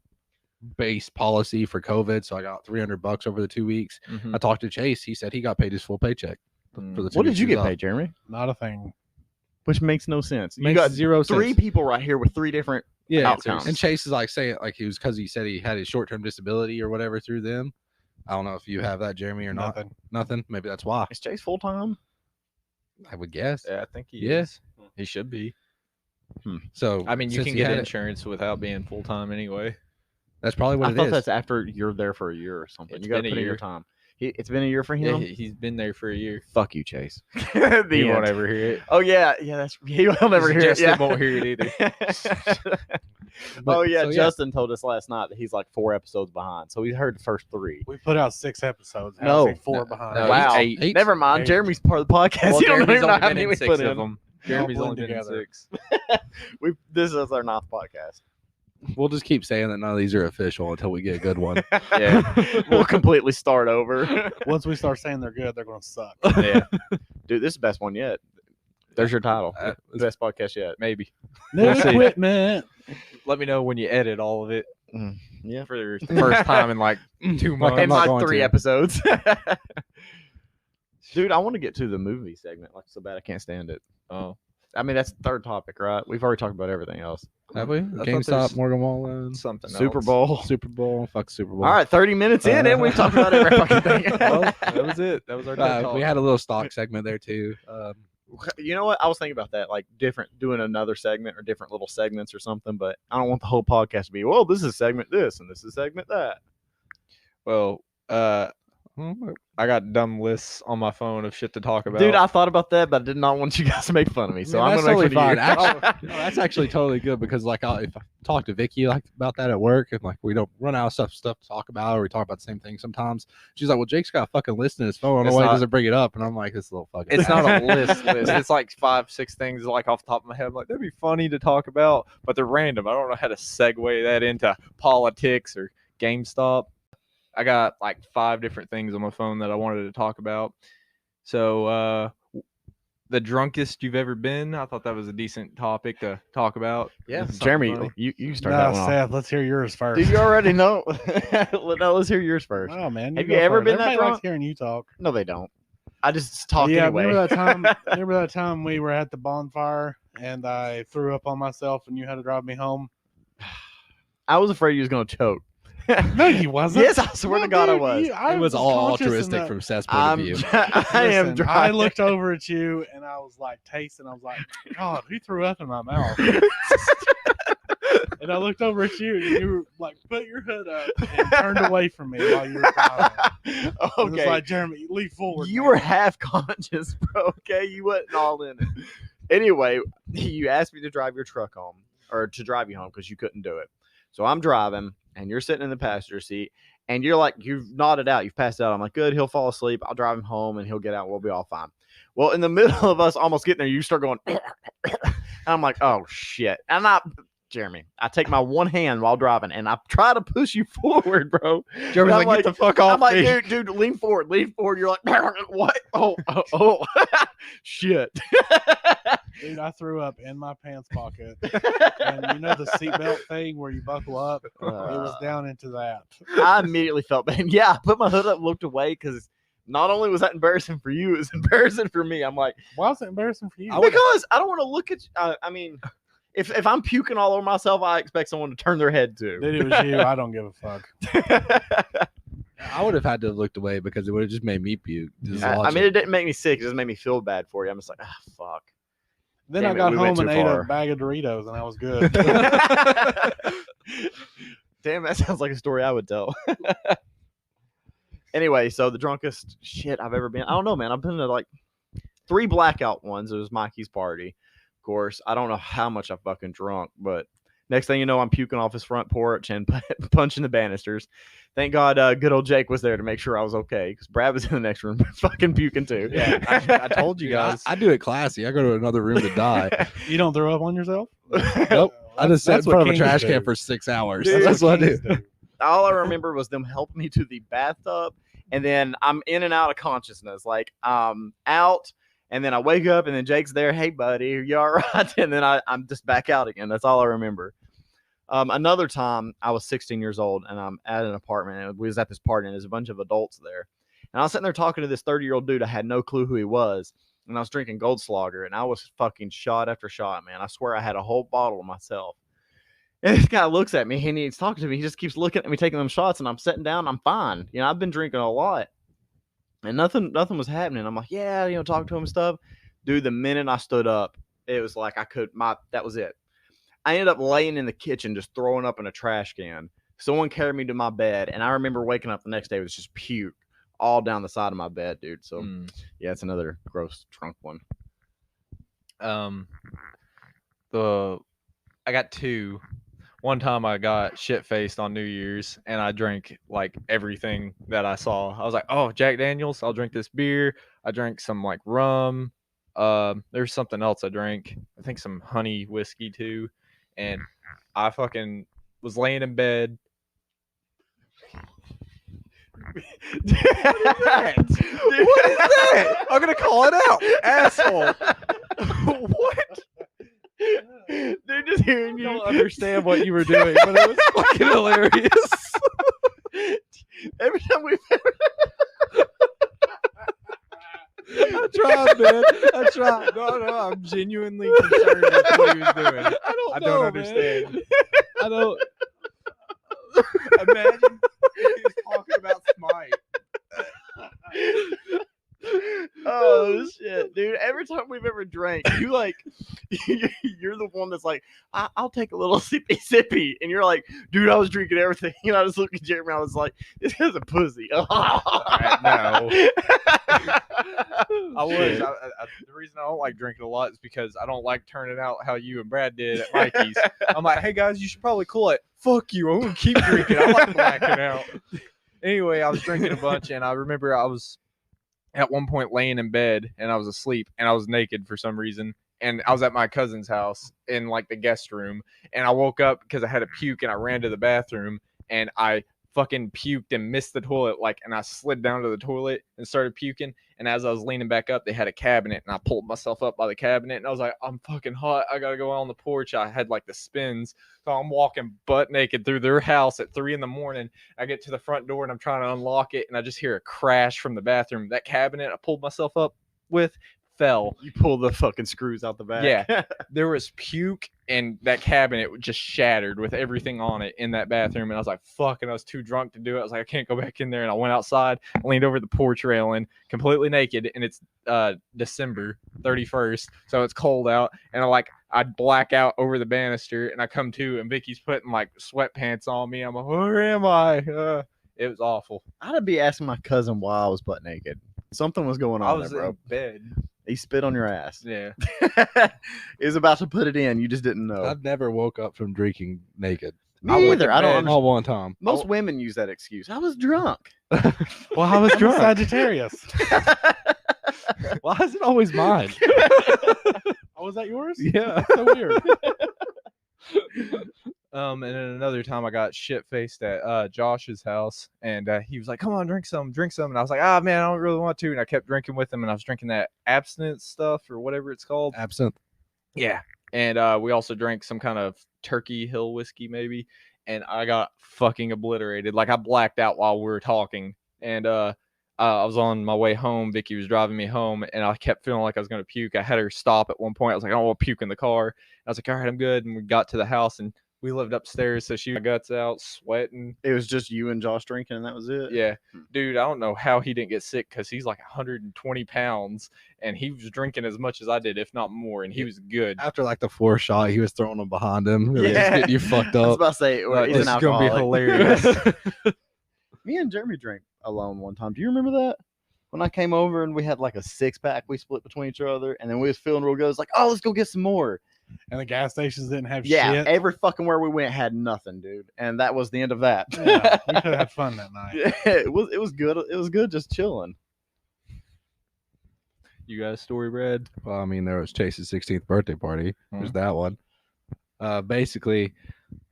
F: base policy for COVID, so I got $300 over the 2 weeks.
C: Mhm.
F: I talked to Chase. He said he got paid his full paycheck for the 2
D: What
F: weeks
D: did you
F: he was
D: get
F: off.
D: paid, Jeremy?
E: Not a thing.
D: Which makes no sense. You
F: Makes
D: got
F: 0
D: three
F: sense.
D: people right here with three different
F: Yeah,
D: outcomes.
F: and Chase is like saying like he was because he said he had his short-term disability or whatever through them. I don't know if you have that, Jeremy, or not.
E: Nothing.
F: Nothing. Maybe that's why.
D: Is Chase full time?
F: I would guess.
C: Yeah, I think he
F: Yeah.
C: is. He should be.
F: So
C: I mean, you
F: since
C: can
F: he
C: get
F: had it,
C: insurance without being full time anyway.
F: that's probably what
D: I
F: it
D: thought
F: is.
D: that's after you're there for a year or something.
C: It's
D: You got to
C: been a
D: put in your
C: year.
D: time. It's been a year for
C: Yeah,
D: him.
C: he's been there for a year.
D: Fuck you, Chase. The
C: He won't
D: end.
C: ever hear it.
D: Oh yeah, that's he'll never hear it.
C: Justin
D: Yeah.
C: won't hear it either.
F: But-
D: Oh yeah,
F: so,
D: Justin told us last night that he's like 4 episodes behind, so he heard the first 3.
E: We put out 6 episodes. How's
D: No.
E: he 4
F: No,
E: behind?
F: no,
D: Wow.
F: he's eight.
D: Never mind.
E: Eight.
D: Jeremy's part of the podcast.
C: Well,
D: You don't
C: Jeremy's
D: even know
C: only
D: how
C: been
D: many
C: in
D: we
C: 6
D: put
C: of
D: in.
C: them.
E: They all
C: Jeremy's only
E: blend
C: been in
E: together.
C: 6.
D: This is our 9th podcast.
F: We'll just keep saying that none of these are official until we get a good one.
C: Yeah.
D: We'll completely start over.
E: Once we start saying they're good, they're going to suck.
C: Yeah,
D: Dude, this is the best one yet. There's your title. Best podcast yet.
C: maybe.
E: New
C: We'll see.
E: equipment.
C: Let me know when you edit all of it
D: Yeah.
C: for the first time in like 2
F: Like,
C: months.
F: I'm
D: In
F: not
D: my
F: going
D: 3
F: to.
D: episodes. Dude, I want to get to the movie segment like so bad I can't stand it.
C: Oh,
D: I mean, that's the third topic, right? We've already talked about everything else.
F: Have we?
C: thought
F: GameStop,
C: there's
F: Morgan Wallen,
C: Something
D: Super
C: else.
D: Bowl.
F: Super Bowl. Fuck Super Bowl.
D: All right, 30 minutes in, and we've talked about every fucking thing.
C: Well, that was it. That was our talk.
F: We had a little stock segment there too.
D: You know what? I was thinking about that, like doing another segment or different little segments or something. But I don't want the whole podcast to be, well, this is segment this and this is segment that.
C: Well, I got dumb lists on my phone of shit to talk about.
D: Dude, I thought about that, but I did not want you guys to make fun of me. So I'm
F: that's
D: gonna
F: totally
D: make fun
F: fine.
D: of you.
F: Actually, no, that's actually totally good because like if I talk to Vicky like about that at work and like we don't run out of stuff to talk about or we talk about the same thing sometimes. She's like, well, Jake's got a fucking list in his phone. I don't know why he doesn't bring it up. And I'm like, this little fucking.
C: It's not a list. It's like 5-6 things like off the top of my head. I'm like, that'd be funny to talk about, but they're random. I don't know how to segue that into politics or GameStop. I got like 5 different things on my phone that I wanted to talk about. So, the drunkest you've ever been. I thought that was a decent topic to talk about.
D: Yeah,
C: It's something
D: Jeremy,
C: funny.
D: you start that
E: No,
D: one off.
E: Seth, let's hear yours first.
D: Dude, you already know. No, let's hear yours first.
E: Oh man,
D: Have
E: go
D: you ever
E: first.
D: been that
E: Everybody
D: drunk?
E: likes hearing you talk.
D: No, they don't. I just talk
E: Yeah,
D: anyway.
E: remember that time we were at the bonfire and I threw up on myself and you had to drive me home?
D: I was afraid you was gonna choke.
E: No, you wasn't.
D: Yes, I swear to God, I was.
F: It was all
E: conscious in
F: altruistic
E: that-
F: from Seth's point of view.
D: I am
E: Listen,
D: dry.
E: I looked over at you and I was like tasting. I was like, God, who threw up in my mouth? And I looked over at you and you were like, put your hood up and turned away from me while you were driving. It was
D: Okay,
E: like, Jeremy, leave forward.
D: you
E: man."
D: were half conscious, bro. Okay, you wasn't all in it. Anyway, you asked me to drive your truck home or to drive you home because you couldn't do it. So I'm driving and you're sitting in the passenger seat and you're like, you've nodded out, you've passed out. I'm like, good, he'll fall asleep. I'll drive him home and he'll get out. We'll be all fine. Well, in the middle of us almost getting there, you start going, and I'm like, oh shit. And Jeremy, I take my one hand while driving and I try to push you forward, bro.
F: Jeremy's
D: I'm
F: like, get the fuck off
D: I'm like,
F: me.
D: dude, lean forward. You're like, what? Oh, shit.
E: Dude, I threw up in my pants pocket. And you know the seatbelt thing where you buckle up? It was down into that.
D: I immediately felt bad. Yeah, I put my hood up, looked away because not only was that embarrassing for you, it was embarrassing for me. I'm like,
E: Why was it embarrassing for you?
D: because I don't want to look at you. I mean, if I'm puking all over myself, I expect someone to turn their head to.
E: Dude, it was you. I don't give a fuck.
F: I would have had to have looked away because it would have just made me puke. Just
D: I
F: watching.
D: mean, it didn't make me sick. It just made me feel bad for you. I'm just like, fuck.
E: Then
D: Damn
E: I
D: it,
E: got
D: we went
E: home and
D: too
E: ate
D: far.
E: a bag of Doritos and I was good.
D: Damn, that sounds like a story I would tell. Anyway, so the drunkest shit I've ever been. I don't know, man. I've been to like 3 blackout ones. It was Mikey's party. Of course, I don't know how much I fucking drunk, but next thing you know, I'm puking off his front porch and punching the banisters. Thank God good old Jake was there to make sure I was okay because Brad was in the next room fucking puking too.
C: Yeah, I told you
F: Dude,
C: guys.
F: I do it classy. I go to another room to die.
E: You don't throw up on yourself?
F: Nope. I just sat in
E: That's what
F: front of a
E: kings
F: trash
E: do.
F: can for 6 hours.
D: Dude,
F: That's what I do.
E: kings do.
D: All I remember was them helping me to the bathtub, and then I'm in and out of consciousness. Like out, and then I wake up, and then Jake's there. Hey, buddy, you all right? And then I'm just back out again. That's all I remember. Another time, I was 16 years old, and I'm at an apartment, and we was at this party, and there's a bunch of adults there. And I was sitting there talking to this 30-year-old dude. I had no clue who he was, and I was drinking Goldschlager, and I was fucking shot after shot, man. I swear I had a whole bottle of myself. And this guy looks at me, and he's talking to me. He just keeps looking at me, taking them shots, and I'm sitting down. I'm fine. You know, I've been drinking a lot, and nothing was happening. I'm like, yeah, you know, talk to him and stuff. Dude, the minute I stood up, it was like that was it. I ended up laying in the kitchen, just throwing up in a trash can. Someone carried me to my bed, and I remember waking up the next day with just puke all down the side of my bed, dude. So, yeah, it's another gross drunk one.
C: I got 2. One time I got shit faced on New Year's and I drank like everything that I saw. I was like, oh, Jack Daniels, I'll drink this beer. I drank some like rum. There's something else I drank. I think some honey whiskey too. And I fucking was laying in bed.
D: What is that?
C: I'm gonna call it out, asshole.
D: What? Dude, just hearing
C: I
D: you.
C: don't understand what you were doing, but it was fucking hilarious.
D: Every time we've
C: I
F: tried, man. I tried. No, I'm genuinely concerned with what he was doing. I don't understand.
C: man.
F: I don't. Imagine if he was talking about Smite.
D: Oh shit, dude! Every time we've ever drank, you like, you're the one that's like, I'll take a little sippy, and you're like, dude, I was drinking everything, and I just looked at Jeremy, I was like, this guy's a pussy.
C: No. I was. The reason I don't like drinking a lot is because I don't like turning out how you and Brad did at Mikey's. I'm like, hey guys, you should probably cool it. Fuck you. I'm gonna keep drinking. I like blacking out. Anyway, I was drinking a bunch, and I remember I was at one point laying in bed, and I was asleep, and I was naked for some reason. And I was at my cousin's house in like the guest room, and I woke up because I had a puke, and I ran to the bathroom, and I fucking puked and missed the toilet, and I slid down to the toilet and started puking. And as I was leaning back up, they had a cabinet, and I pulled myself up by the cabinet, and I was like, I'm fucking hot. I gotta go out on the porch. I had like the spins, so I'm walking butt naked through their house at 3 a.m. I get to the front door, and I'm trying to unlock it, and I just hear a crash from the bathroom. That cabinet I pulled myself up with fell.
D: You pull the fucking screws out the back.
C: Yeah. There was puke, and that cabinet just shattered with everything on it in that bathroom. And I was like, fuck. And I was too drunk to do it. I was like, I can't go back in there. And I went outside, leaned over the porch railing, completely naked. And it's December 31st. So it's cold out. And I black out over the banister, and I come to, and Vicky's putting like sweatpants on me. I'm like, where am I? It was awful.
D: I'd be asking my cousin why I was butt naked. Something was going on
C: I was
D: there, bro.
C: in bed.
D: He spit on your ass.
C: Yeah.
D: He was about to put it in. You just didn't know.
F: I've never woke up from drinking naked.
D: Me either. I don't
C: bed.
D: understand.
F: Not one time.
D: Most women use that excuse. I was drunk.
E: Well, I was
C: I'm drunk.
E: Sagittarius.
F: Why is it always mine?
E: Oh, was that yours?
F: Yeah.
E: That's so weird.
C: And then another time I got shit faced at Josh's house, and he was like, "Come on, drink some." And I was like, "Ah, man, I don't really want to." And I kept drinking with him, and I was drinking that abstinence stuff or whatever it's called.
F: Absinthe.
C: Yeah. And we also drank some kind of Turkey Hill whiskey, maybe. And I got fucking obliterated. Like I blacked out while we were talking, and I was on my way home. Vicky was driving me home, and I kept feeling like I was gonna puke. I had her stop at one point. I was like, "I don't want to puke in the car." I was like, "All right, I'm good." And we got to the house, and we lived upstairs, so she got guts out, sweating.
D: It was just you and Josh drinking, and that was it.
C: Yeah, dude, I don't know how he didn't get sick because he's like 120 pounds, and he was drinking as much as I did, if not more, and he was good.
F: After like the 4th shot, he was throwing them behind him. It was
D: Yeah.
F: getting you fucked
D: I was
F: up.
D: about to say,
C: Like,
D: he's
C: this
D: an
C: is gonna be
D: alcoholic.
C: hilarious.
D: Me and Jeremy drank alone one time. Do you remember that? When I came over and we had like a 6-pack we split between each other, and then we was feeling real good. It's like, oh, let's go get some more.
E: And the gas stations didn't have
D: Yeah,
E: shit.
D: every fucking where we went had nothing, dude. And that was the end of that.
E: Yeah, we could have had fun that night.
D: Yeah, it was good. It was good just chilling.
C: You got a story, Brad?
F: Well, I mean, there was Chase's 16th birthday party. There's that one. Basically,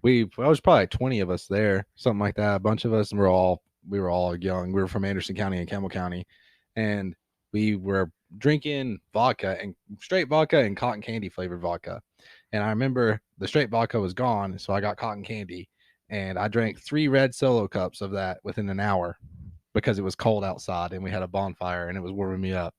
F: was probably like 20 of us there, something like that. A bunch of us, and we were all young. We were from Anderson County and Campbell County, and we were drinking vodka and straight vodka and cotton candy flavored vodka. And I remember the straight vodka was gone, so I got cotton candy, and I drank 3 red Solo cups of that within an hour because it was cold outside and we had a bonfire and it was warming me up.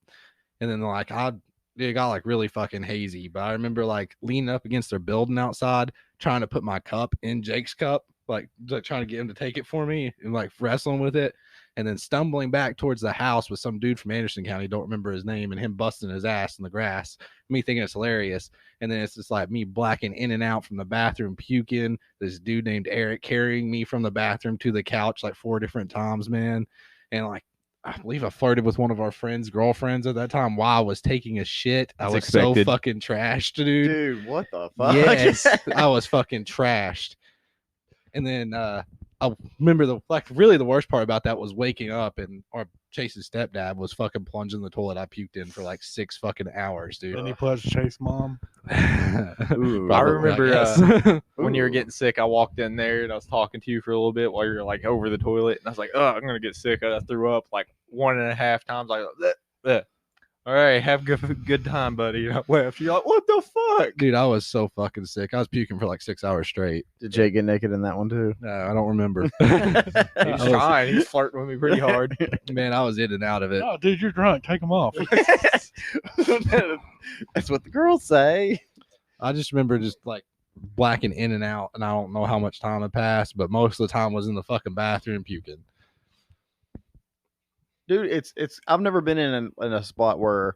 F: And then it got like really fucking hazy, but I remember like leaning up against their building outside, trying to put my cup in Jake's cup, like trying to get him to take it for me and like wrestling with it, and then stumbling back towards the house with some dude from Anderson County, don't remember his name, and him busting his ass in the grass, me thinking it's hilarious. And then it's just like me blacking in and out from the bathroom, puking, this dude named Eric carrying me from the bathroom to the couch like 4 different times, man. And like, I believe I flirted with one of our friends' girlfriends at that time while I was taking a shit. I was
C: expected.
F: so fucking trashed, dude.
D: Dude, what the fuck?
F: Yes, I was fucking trashed. And then I remember really the worst part about that was waking up and our Chase's stepdad was fucking plunging the toilet I puked in for like 6 fucking hours, dude.
E: Then he pledged Chase mom.
D: Ooh,
C: I
F: Probably,
C: remember
F: guess.
C: when you were
D: Ooh.
C: getting sick, I walked in there and I was talking to you for a little bit while you were like over the toilet, and I was like, "Oh, I'm gonna get sick." I threw up like 1.5 times. Like, bleh, bleh. All right, have good time, buddy. And I left. You're like, what the fuck?
F: Dude, I was so fucking sick. I was puking for like 6 hours straight.
D: Did Jake get naked in that one too?
F: No, I don't remember.
C: He's
F: I was-
C: trying. He's flirting with me pretty hard.
F: Man, I was in and out of it.
E: Oh, dude, you're drunk. Take them off.
D: That's what the girls say.
F: I just remember just like blacking in and out, and I don't know how much time had passed, but most of the time was in the fucking bathroom puking.
D: Dude, it's I've never been in a spot where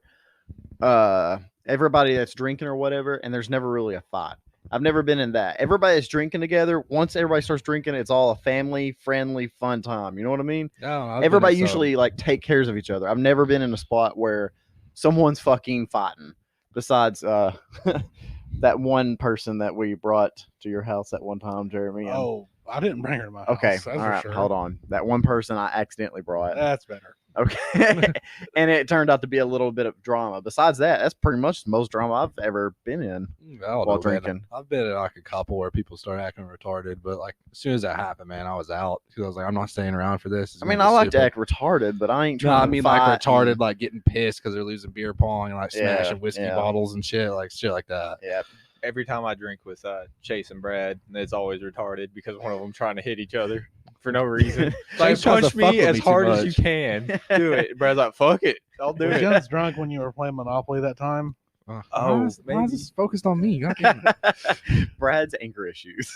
D: everybody that's drinking or whatever, and there's never really a fight. I've never been in that. Everybody's drinking together. Once everybody starts drinking, it's all a family friendly fun time. You know what I mean? Everybody usually like take cares of each other. I've never been in a spot where someone's fucking fighting. Besides that one person that we brought to your house at one time, Jeremy.
E: Oh, I didn't bring her to my house.
D: Okay.
E: That's
D: All
E: for
D: right.
E: sure.
D: Hold on. That one person I accidentally brought.
E: That's better.
D: Okay. And it turned out to be a little bit of drama. Besides that, that's pretty much the most drama I've ever been in while drinking.
F: I've been in like a couple where people start acting retarded, but like as soon as that happened, man, I was out because I was like, I'm not staying around for this. It's
D: I mean,
F: gonna
D: I
F: be
D: like to
F: stupid.
D: act retarded, but I ain't
F: No,
D: trying
F: I
D: to
F: mean
D: fight
F: like retarded,
D: and-
F: like getting pissed because they're losing beer pong and like smashing whiskey
D: yeah.
F: bottles and shit like that.
D: Yeah.
C: Every time I drink with Chase and Brad, it's always retarded because one of them trying to hit each other for no reason. Like,
F: Chase tries to
C: punch
F: fuck
C: me
F: with
C: as
F: me too
C: hard as you
F: much.
C: can. Do it. Brad's like, fuck it. I'll do
E: Was
C: it.
E: Jens drunk when you were playing Monopoly that time?
C: Oh,
F: why is
C: maybe.
F: this focused on me? God damn it.
D: Brad's anger issues.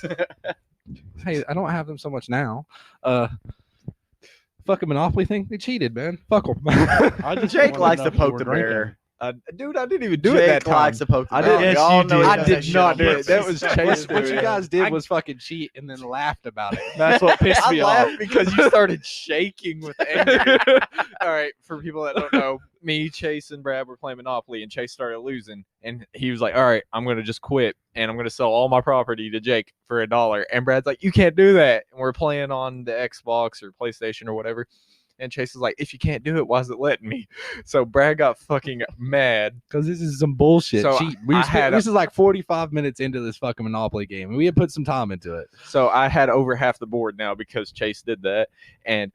F: Hey, I don't have them so much now. Fucking Monopoly thing, they cheated, man. Fuck them.
E: I just
D: Jake
E: wanted
D: likes
E: know
D: to
E: if you
D: poke
E: were
D: the
E: drinking.
D: bear.
C: Dude, I didn't even do
D: Jake
C: it that time.
D: likes to poke the
C: I
D: bear.
C: did-
E: Yes,
D: We all
E: you
D: know
E: did.
D: he
C: I
D: does
C: did
D: that shit
C: not
D: on
C: do it.
D: purpose.
C: That was Chase
F: What you
C: doing it.
F: guys did
C: I-
F: was fucking cheat and then laughed about it.
C: That's what pissed
D: I
C: me
D: laughed
C: off because you started shaking with anger. All right, for people that don't know, me, Chase, and Brad were playing Monopoly, and Chase started losing, and he was like, "All right, I'm gonna just quit, and I'm gonna sell all my property to Jake for $1." And Brad's like, "You can't do that." And we're playing on the Xbox or PlayStation or whatever. And Chase is like, "If you can't do it, why is it letting me?" So Brad got fucking mad.
F: Because this is some bullshit.
C: So
F: Cheat. This is like 45 minutes into this fucking Monopoly game, and we had put some time into it.
C: So I had over half the board now because Chase did that, and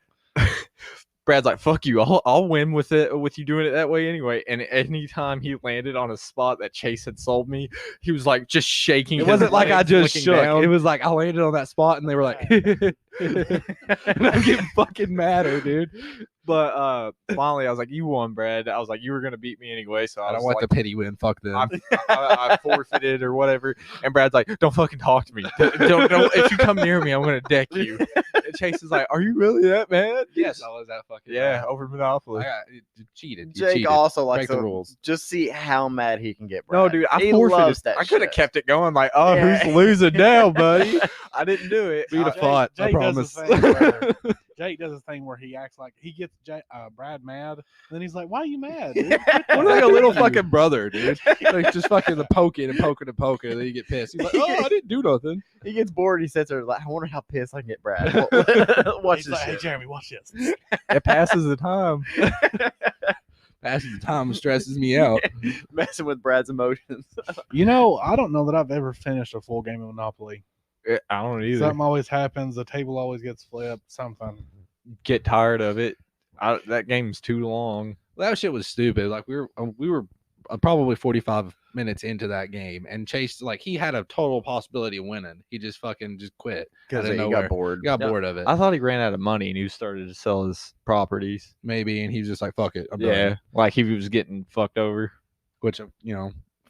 C: Brad's like, "Fuck you! I'll win with you doing it that way anyway." And anytime he landed on a spot that Chase had sold me, he was like just shaking.
F: It
C: his
F: wasn't like I
C: legs,
F: just
C: looking
F: shook.
C: down.
F: It was like I landed on that spot, and they were like, and I'm getting fucking madder, dude.
C: But finally, I was like, "You won, Brad." I was like, "You were gonna beat me anyway," so
F: I
C: I
F: don't
C: was
F: want
C: like,
F: the pity win. Fuck them.
C: I forfeited or whatever. And Brad's like, "Don't fucking talk to me. Don't. If you come near me, I'm gonna deck you." And Chase is like, "Are you really that mad?"
F: yes, I was that fucking.
C: Yeah,
F: bad.
C: over Monopoly.
F: You cheated. You
D: Jake
F: cheated.
D: also likes
F: Break the
D: to
F: rules.
D: just see how mad he can get.
C: No,
D: Brad.
C: dude, I
D: He
C: forfeited.
D: loves that
C: I could have
D: shit.
C: kept it going. Like, oh,
D: Yeah.
C: who's losing now, buddy? I didn't do it.
F: We'd have
E: Jake-
F: fought. I
E: Jake does
F: promise.
E: this thing where Jake does this thing where he acts like he gets Brad mad, and then he's like, "Why are you mad?" Dude?
F: I'm like a little fucking brother, dude. Like just fucking the poking and poking and poking, and then you get pissed. He's like, "Oh, I didn't do nothing."
D: He gets bored. He sits there like, I wonder how pissed I can get Brad. Watch
E: He's
D: this
E: like, "Hey,
D: shit.
E: Jeremy, watch this."
C: It passes the time.
F: Passes the time and stresses me out.
D: Messing with Brad's emotions.
E: You know, I don't know that I've ever finished a full game of Monopoly.
C: I don't either.
E: Something always happens. The table always gets flipped. Something.
C: Get tired of it. That game's too long.
F: That shit was stupid. Like we were probably 45 minutes into that game, and Chase like he had a total possibility of winning. He just fucking just quit.
D: Because
F: Out of
D: he
F: nowhere.
D: got bored.
F: He got
C: Yeah,
F: bored of it,
C: I thought he ran out of money and he started to sell his properties.
F: maybe, and he was just like, "Fuck it, I'm
C: Yeah,
F: done."
C: like he was getting fucked over.
F: Which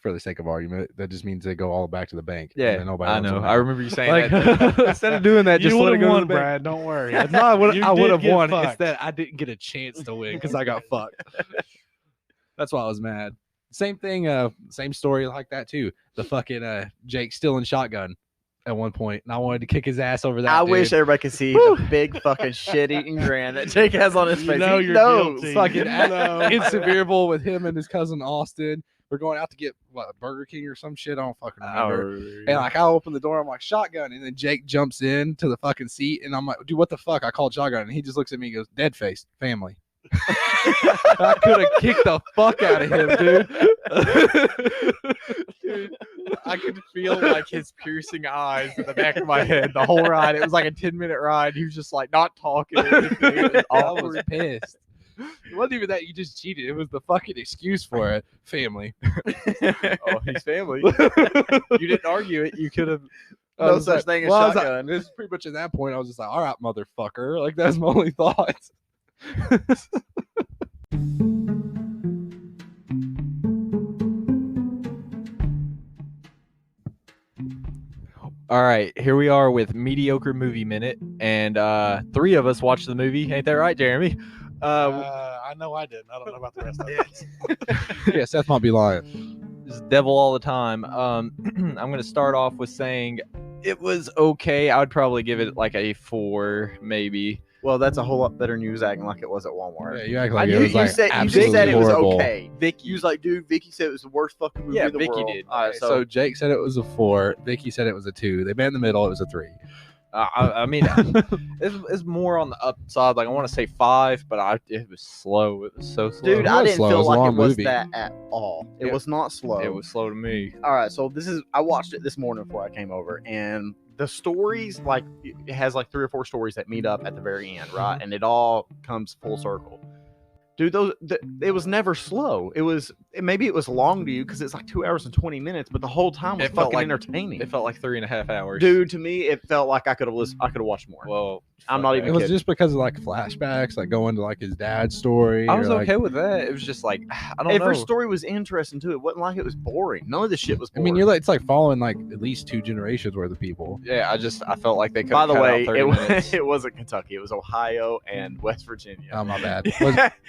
F: for the sake of argument, that just means they go all back to the bank. and
C: Yeah,
F: then nobody
C: I
F: owns
C: know.
F: them
C: I
F: now.
C: remember you saying
F: Like-
C: that. Instead of doing that, just
E: you
C: let
E: would
C: it
E: have
C: go to
E: won,
C: the bank.
E: Brad. Don't worry.
F: No, I would
E: You
F: have
E: did
F: won.
E: get
F: It's
E: fucked.
F: that I didn't get a chance to win because I got fucked. That's why I was mad. Same thing. Same story like that too. The fucking Jake stealing shotgun at one point, and I wanted to kick his ass over that.
D: I
F: dude.
D: wish everybody could see the big fucking shit-eating grin that Jake has on his
E: You
D: face.
E: know
D: He
E: you're
D: knows.
E: guilty.
F: fucking
E: You know.
F: insubmersible with him and his cousin Austin. We're going out to get Burger King or some shit. I don't fucking remember. And like I open the door, I'm like shotgun, and then Jake jumps in to the fucking seat, and I'm like, dude, what the fuck? I called shotgun, and he just looks at me and goes, dead face, family. I could have kicked the fuck out of him, dude.
C: Dude, I could feel like his piercing eyes in the back of my head the whole ride. It was like a 10-minute ride. He was just like not talking or anything. It was
F: I was
C: awkward.
F: pissed. It wasn't even that you just cheated. It was the fucking excuse for it. Family.
D: Oh, he's family.
C: You didn't argue it. You could have.
D: No such thing as shotgun.
F: This is pretty much at that point. I was just like, all right, motherfucker. Like, that's my only thought.
C: All right, here we are with mediocre movie minute, and 3 of us watched the movie. Ain't that right, Jeremy?
E: I know I didn't. I don't know about the rest of it.
F: Yeah, Seth might be lying.
C: This devil all the time. I'm gonna start off with saying it was okay. I would probably give it like a 4, maybe.
D: Well, that's a whole lot better than you was acting like it was at Walmart.
F: Yeah, you act like it
D: you,
F: was
D: you
F: like
D: said, you
F: absolutely
D: just said it was
F: horrible.
D: okay. Vic, you was like, dude, Vicky said it was the worst fucking movie
C: Yeah,
D: in the
C: Vicky
D: world.
C: did.
D: All right,
F: Okay, so Jake said it was a 4. Vicky said it was a 2. They met in the middle. It was a 3.
C: I mean, it's more on the upside. Like I want to say 5, but it was slow. It was so slow.
D: dude,
F: It
D: I
F: was
D: didn't
F: slow. It
D: feel
F: was a
D: like it
F: long
D: was
F: movie.
D: that at all. It
C: Yeah.
D: was not slow.
C: It was slow to me.
D: All right, so I watched it this morning before I came over, and the stories, like, it has like 3 or 4 stories that meet up at the very end, right? And it all comes full circle. Dude, it was never slow. Maybe it was long to you because it's like 2 hours and 20 minutes, but the whole time was
C: It felt
D: fucking
C: like-
D: entertaining.
C: It felt like 3.5 hours.
D: Dude, to me, it felt like I could have listened. I could have watched more.
C: Well,
D: I'm not even
F: It was
D: kidding.
F: just because of like flashbacks, like going to like his dad's story.
C: I was
F: or, like,
C: okay with that. It was just like I don't
D: Every
C: know.
D: story was interesting too. It wasn't like it was boring. None of this shit was
F: I
D: boring.
F: mean, it's like following like at least 2 generations worth of people.
C: Yeah, I felt like they could.
D: By the way,
C: out 30 minutes.
D: it wasn't Kentucky. It was Ohio and West Virginia.
F: Oh my bad.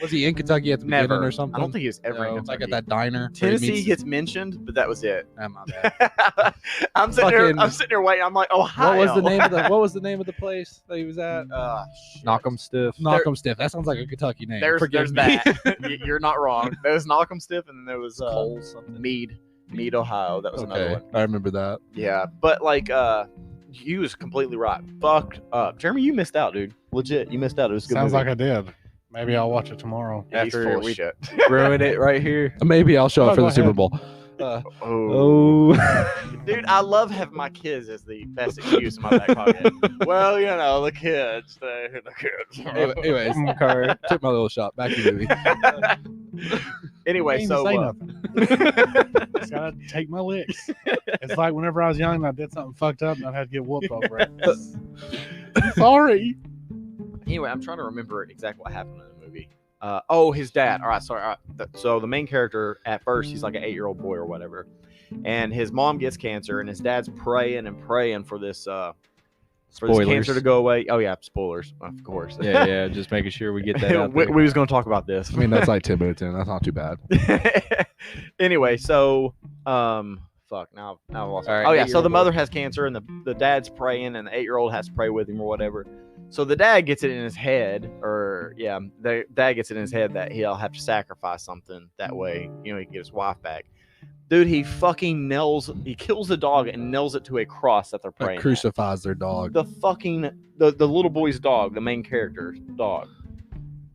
F: Was he in Kentucky at the
D: Never.
F: beginning or something?
D: I don't think he was ever
C: No,
D: in
F: It's like
D: Kentucky.
F: at that diner. where he
D: Tennessee
F: meets-
D: gets mentioned, but that was it.
F: Oh, my bad.
D: I'm sitting there.
F: Fucking-
D: I'm sitting there waiting. I'm like, Ohio.
F: What was the name of the place that he was at?
D: Shit.
C: Knock 'em stiff.
F: Knock 'em Stiff. That sounds like a Kentucky name.
D: There's
F: Forgive me.
D: that. You're not wrong. There was Knock 'em Stiff, and then there was
C: Cole something.
D: Mead, Ohio. That was another
F: Okay,
D: one.
F: I remember that.
D: Yeah, but like, you was completely right. Fucked up, Jeremy. You missed out, dude. Legit, you missed out. It was a good.
E: Sounds
D: movie.
E: like I did. Maybe I'll watch it tomorrow.
D: Yeah, he's
C: after
D: full of
C: we-
D: shit.
C: Ruin it right here.
F: Maybe I'll show
E: Oh,
F: up for
E: go
F: the Super
E: ahead.
F: Bowl.
D: Oh, dude, I love having my kids as the best excuse in my back pocket. Well, you know, the kids. The kids.
F: Anyways,
C: Car.
F: took my little shot. Back to the movie.
D: Anyway,
E: Ain't
D: so
E: say nothing. Just gotta take my licks. It's like whenever I was young and I did something fucked up and I had to get whooped over it. Sorry.
D: anyway, I'm trying to remember exactly what happened in the movie. His dad. All right, sorry. All right. So the main character, at first, he's like an 8-year-old boy or whatever, and his mom gets cancer, and his dad's praying and praying for this for this cancer to go away. Oh yeah, spoilers, of course.
C: Yeah. Just making sure we get that out
D: we,
C: there.
D: we was going to talk about this.
F: I mean, that's like 10 minutes in. That's not too bad.
D: Anyway, so fuck, now I lost.
C: All right,
D: Oh yeah, so the
C: 8-year-old
D: mother has cancer, and the dad's praying, and the 8-year-old has to pray with him or whatever. So the dad gets it in his head, the dad gets it in his head that he'll have to sacrifice something that way, he can get his wife back. Dude, he fucking kills the dog and nails it to a cross that they're praying.
F: Like
D: at.
F: crucifies their dog.
D: The fucking the little boy's dog, the main character's dog.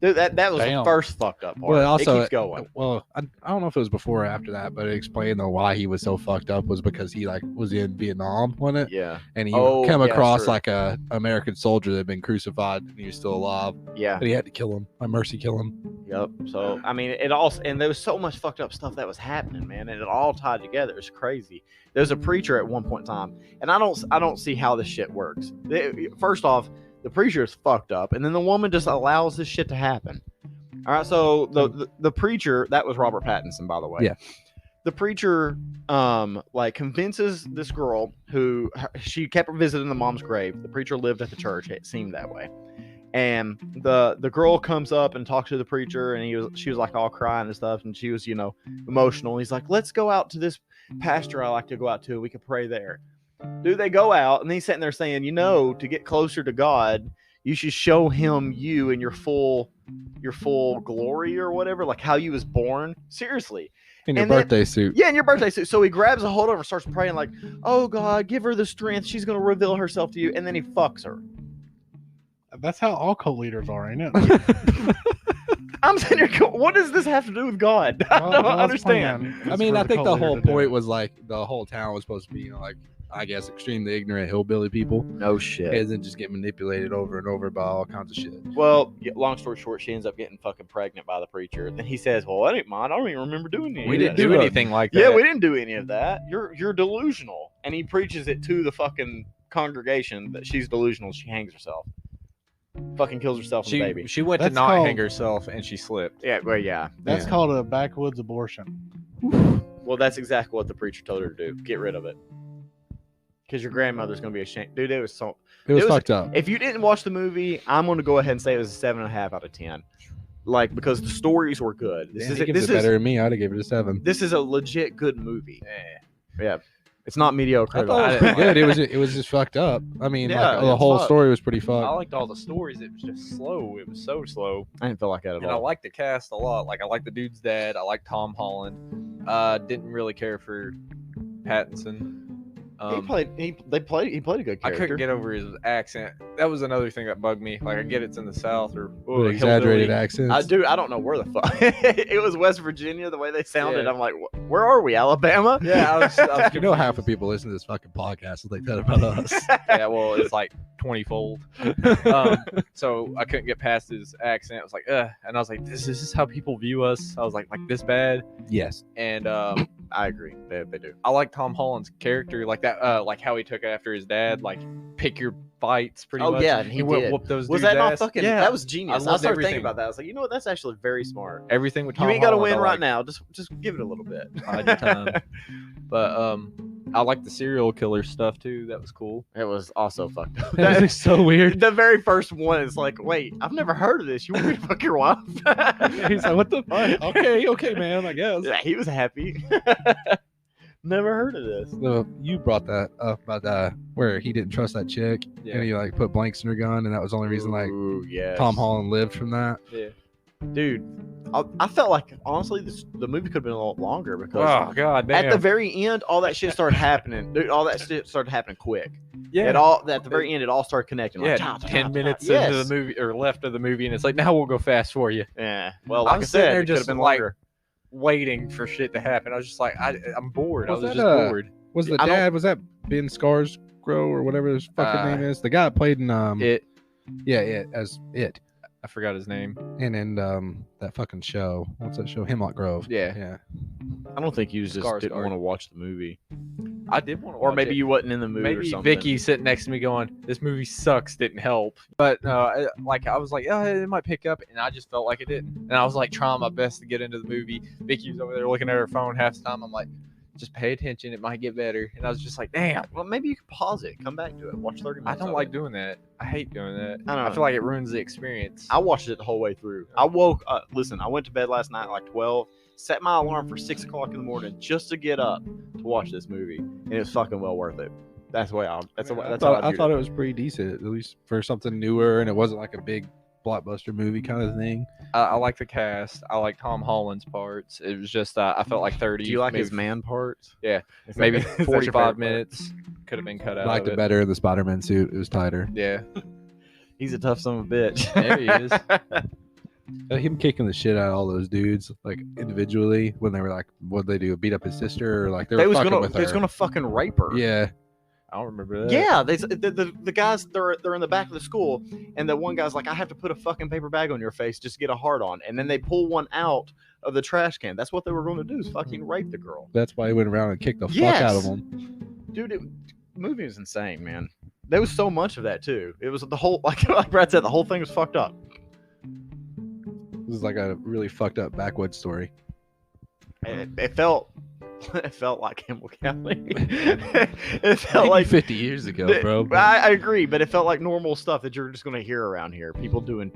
D: Dude, that was
E: Damn.
D: the first fucked up part.
F: Well, also,
D: it keeps going.
F: Well, I don't know if it was before or after that, but it explained though why he was so fucked up was because he like was in Vietnam, wasn't it?
D: Yeah,
F: And he
D: Oh,
F: came
D: yeah,
F: across
D: true.
F: like a American soldier that had been crucified and he was still alive,
D: yeah.
F: but he had to kill him. By mercy, kill him.
D: Yep. So I mean, it all, and there was so much fucked up stuff that was happening, man, and it all tied together. It's crazy. There's a preacher at one point in time, and I don't see how this shit works. First off, the preacher is fucked up, and then the woman just allows this shit to happen. All right. So the preacher, that was Robert Pattinson, by the way.
F: Yeah.
D: The preacher, like convinces this girl who she kept visiting the mom's grave. The preacher lived at the church. It seemed that way. And the girl comes up and talks to the preacher, and she was like all crying and stuff, and she was emotional. He's like, let's go out to this pasture I like to go out to. We could pray there. Dude, they go out, and he's sitting there saying, to get closer to God, you should show him you in your full glory or whatever, like how you was born. Seriously.
F: In your
D: And then-
F: birthday suit.
D: Yeah, in your birthday suit. So he grabs a hold of her and starts praying like, oh God, give her the strength. She's going to reveal herself to you. And then he fucks her.
E: That's how all cult leaders are, ain't it?
D: I'm sitting here going, what does this have to do with God? I don't understand.
F: I mean, I think the whole point was like the whole town was supposed to be, like I guess, extremely ignorant hillbilly people,
D: No shit.
F: and then just get manipulated over and over by all kinds of shit.
B: Well, long story short, she ends up getting fucking pregnant by the preacher. Then he says, "Well, I didn't mind. I don't even remember doing any
C: We
B: of
C: didn't
B: that."
C: do anything like that.
B: Yeah, we didn't do any of that. You're delusional. And he preaches it to the fucking congregation that she's delusional. She hangs herself. Fucking kills herself and the baby.
C: She went
E: That's
C: to not
E: called-
C: hang herself and she slipped.
B: Yeah, well, yeah.
E: That's
F: Yeah.
E: called a backwoods abortion.
B: Well, that's exactly what the preacher told her to do. Get rid of it. Because your grandmother's gonna be ashamed. Dude, it was so.
F: It was
B: It was-
F: fucked up.
B: If you didn't watch the movie, I'm gonna go ahead and say it was a 7.5 out of 10. Like, because the stories were good. This
F: Damn,
B: is
F: he gives
B: this
F: it better
B: is
F: than me. I'd have given it a 7.
B: this is a legit good movie. Yeah, it's not mediocre.
F: I
B: at
F: thought
B: all.
F: it was pretty good. It was just fucked up. I mean,
B: Yeah,
F: like, the
B: it's
F: whole
B: fucked.
F: story was pretty
C: I
F: fucked.
C: liked all the stories. It was just slow. It was so slow.
B: I didn't feel like that at
C: And I
B: all.
C: liked the cast a lot. Like I liked the dude's dad. I liked Tom Holland. Didn't really care for Pattinson.
B: He played a good
C: I
B: character.
C: couldn't get over his accent. That was another thing that bugged me. Like I get it's in the South or
F: With exaggerated
C: hillbilly.
F: accents.
B: Dude, I don't know where the fuck. It was West Virginia, the way they sounded.
C: Yeah.
B: I'm like, where are we, Alabama?
C: Yeah, I was
F: You know, half of people listen to this fucking podcast and think that about us.
C: yeah, well, it's like 20-fold. So I couldn't get past his accent. I was like, ugh. And I was like, this is how people view us. I was like this bad.
F: Yes.
C: And
B: I agree. They do.
C: I like Tom Holland's character, like that, like how he took after his dad, like pick your fights pretty
B: Oh,
C: much.
B: yeah, and he
C: went
B: did.
C: whoop those
B: Was
C: dudes'
B: that not
C: ass.
B: fucking?
C: Yeah,
B: That was genius. I
C: loved
B: started thinking
C: everything.
B: about that. I was like, you know what? That's actually very smart.
C: everything with Tom
B: You ain't got to
C: Holland,
B: win
C: I
B: right
C: liked.
B: now. Just give it a little bit.
C: Bide your time. But I like the serial killer stuff too. That was cool.
B: It was also fucked up.
F: That is so weird.
B: The very first one is like, wait, I've never heard of this. You want me to fuck your wife?
F: He's like, what the fuck? Okay, man, I guess.
B: Yeah, he was happy. Never heard of this.
F: So you brought that up about where he didn't trust that chick and he like put blanks in her gun, and that was the only reason like
B: Ooh, yes.
F: Tom Holland lived from that.
C: Yeah.
B: Dude, I felt like honestly the movie could have been a lot longer because
C: Oh god damn.
B: at the very end, all that shit started happening. Dude, all that shit started happening quick.
C: yeah.
B: At the very end, it all started connecting. Like,
C: Yeah,
B: ta, ta, ta,
C: 10
B: ta.
C: minutes
B: Yes.
C: into the movie or left of the movie, and it's like now we'll go fast for you.
B: Yeah. Well,
C: I
B: like I
C: was sitting
B: said,
C: there
B: it could have
C: just
B: been
C: like
B: longer.
C: waiting for shit to happen. I was just like, I'm bored.
F: Was
C: I was
F: that,
C: just bored.
F: Was the
B: I don't-
F: dad? Was that Ben Skarsgård or whatever his fucking name is? The guy that played in
C: It.
F: as it,
C: I forgot his name.
F: and in that fucking show. What's that show? Hemlock Grove.
C: Yeah.
F: Yeah.
B: I don't think you just
C: Skarsgård.
B: didn't want to watch the movie,
C: I did want to.
B: or maybe you wasn't in the movie or
C: Maybe
B: something.
C: Vicky sitting next to me going, "This movie sucks." Didn't help, but like I was like, "Oh, it might pick up," and I just felt like it didn't. And I was like trying my best to get into the movie. Vicky was over there looking at her phone half the time. I'm like, "Just pay attention; it might get better." And I was just like, "Damn."
B: Well, maybe you could pause it, come back to it, watch 30
C: I
B: minutes.
C: don't
B: of
C: like
B: it.
C: doing that. I hate doing that.
B: I don't know.
C: feel like it ruins the experience.
B: I watched it the whole way through. I woke up. Listen, I went to bed last night at like 12. Set my alarm for 6 o'clock in the morning just to get up to watch this movie, and it's fucking well worth it. That's the way I. That's the way. That's how
F: I
B: viewed
F: thought it was pretty decent, at least for something newer, and it wasn't like a big blockbuster movie kind of thing.
C: I like the cast. I like Tom Holland's parts. It was just I felt like 30.
B: Do you like
C: maybe,
B: his man parts?
C: Yeah,
B: Is that-
C: maybe
B: is that your
C: 45
B: favorite part?
C: minutes could have been cut
F: I
C: out.
F: liked
C: of
F: it better in the Spider-Man suit. It was tighter.
C: Yeah,
B: He's a tough son of a bitch.
C: there he is.
F: Him kicking the shit out of all those dudes, like individually, when they were like, what'd they do? Beat up his sister, or like they were fucking with
B: They was
F: her.
B: gonna fucking rape her.
F: Yeah,
C: I don't remember that.
B: Yeah, the guys they're in the back of the school, and the one guy's like, I have to put a fucking paper bag on your face just to get a hard on, and then they pull one out of the trash can. That's what they were going to do, is fucking rape the girl.
F: that's why he went around and kicked the fuck out of
B: Yes.
F: them.
B: Dude, the movie was insane, man. There was so much of that too. It was the whole like Brad said, the whole thing was fucked up.
F: This is like a really fucked up backwoods story.
B: It felt like Campbell County. It felt
F: Maybe
B: like
F: 50 years ago, bro.
B: I agree, but it felt like normal stuff that you're just gonna hear around here. People doing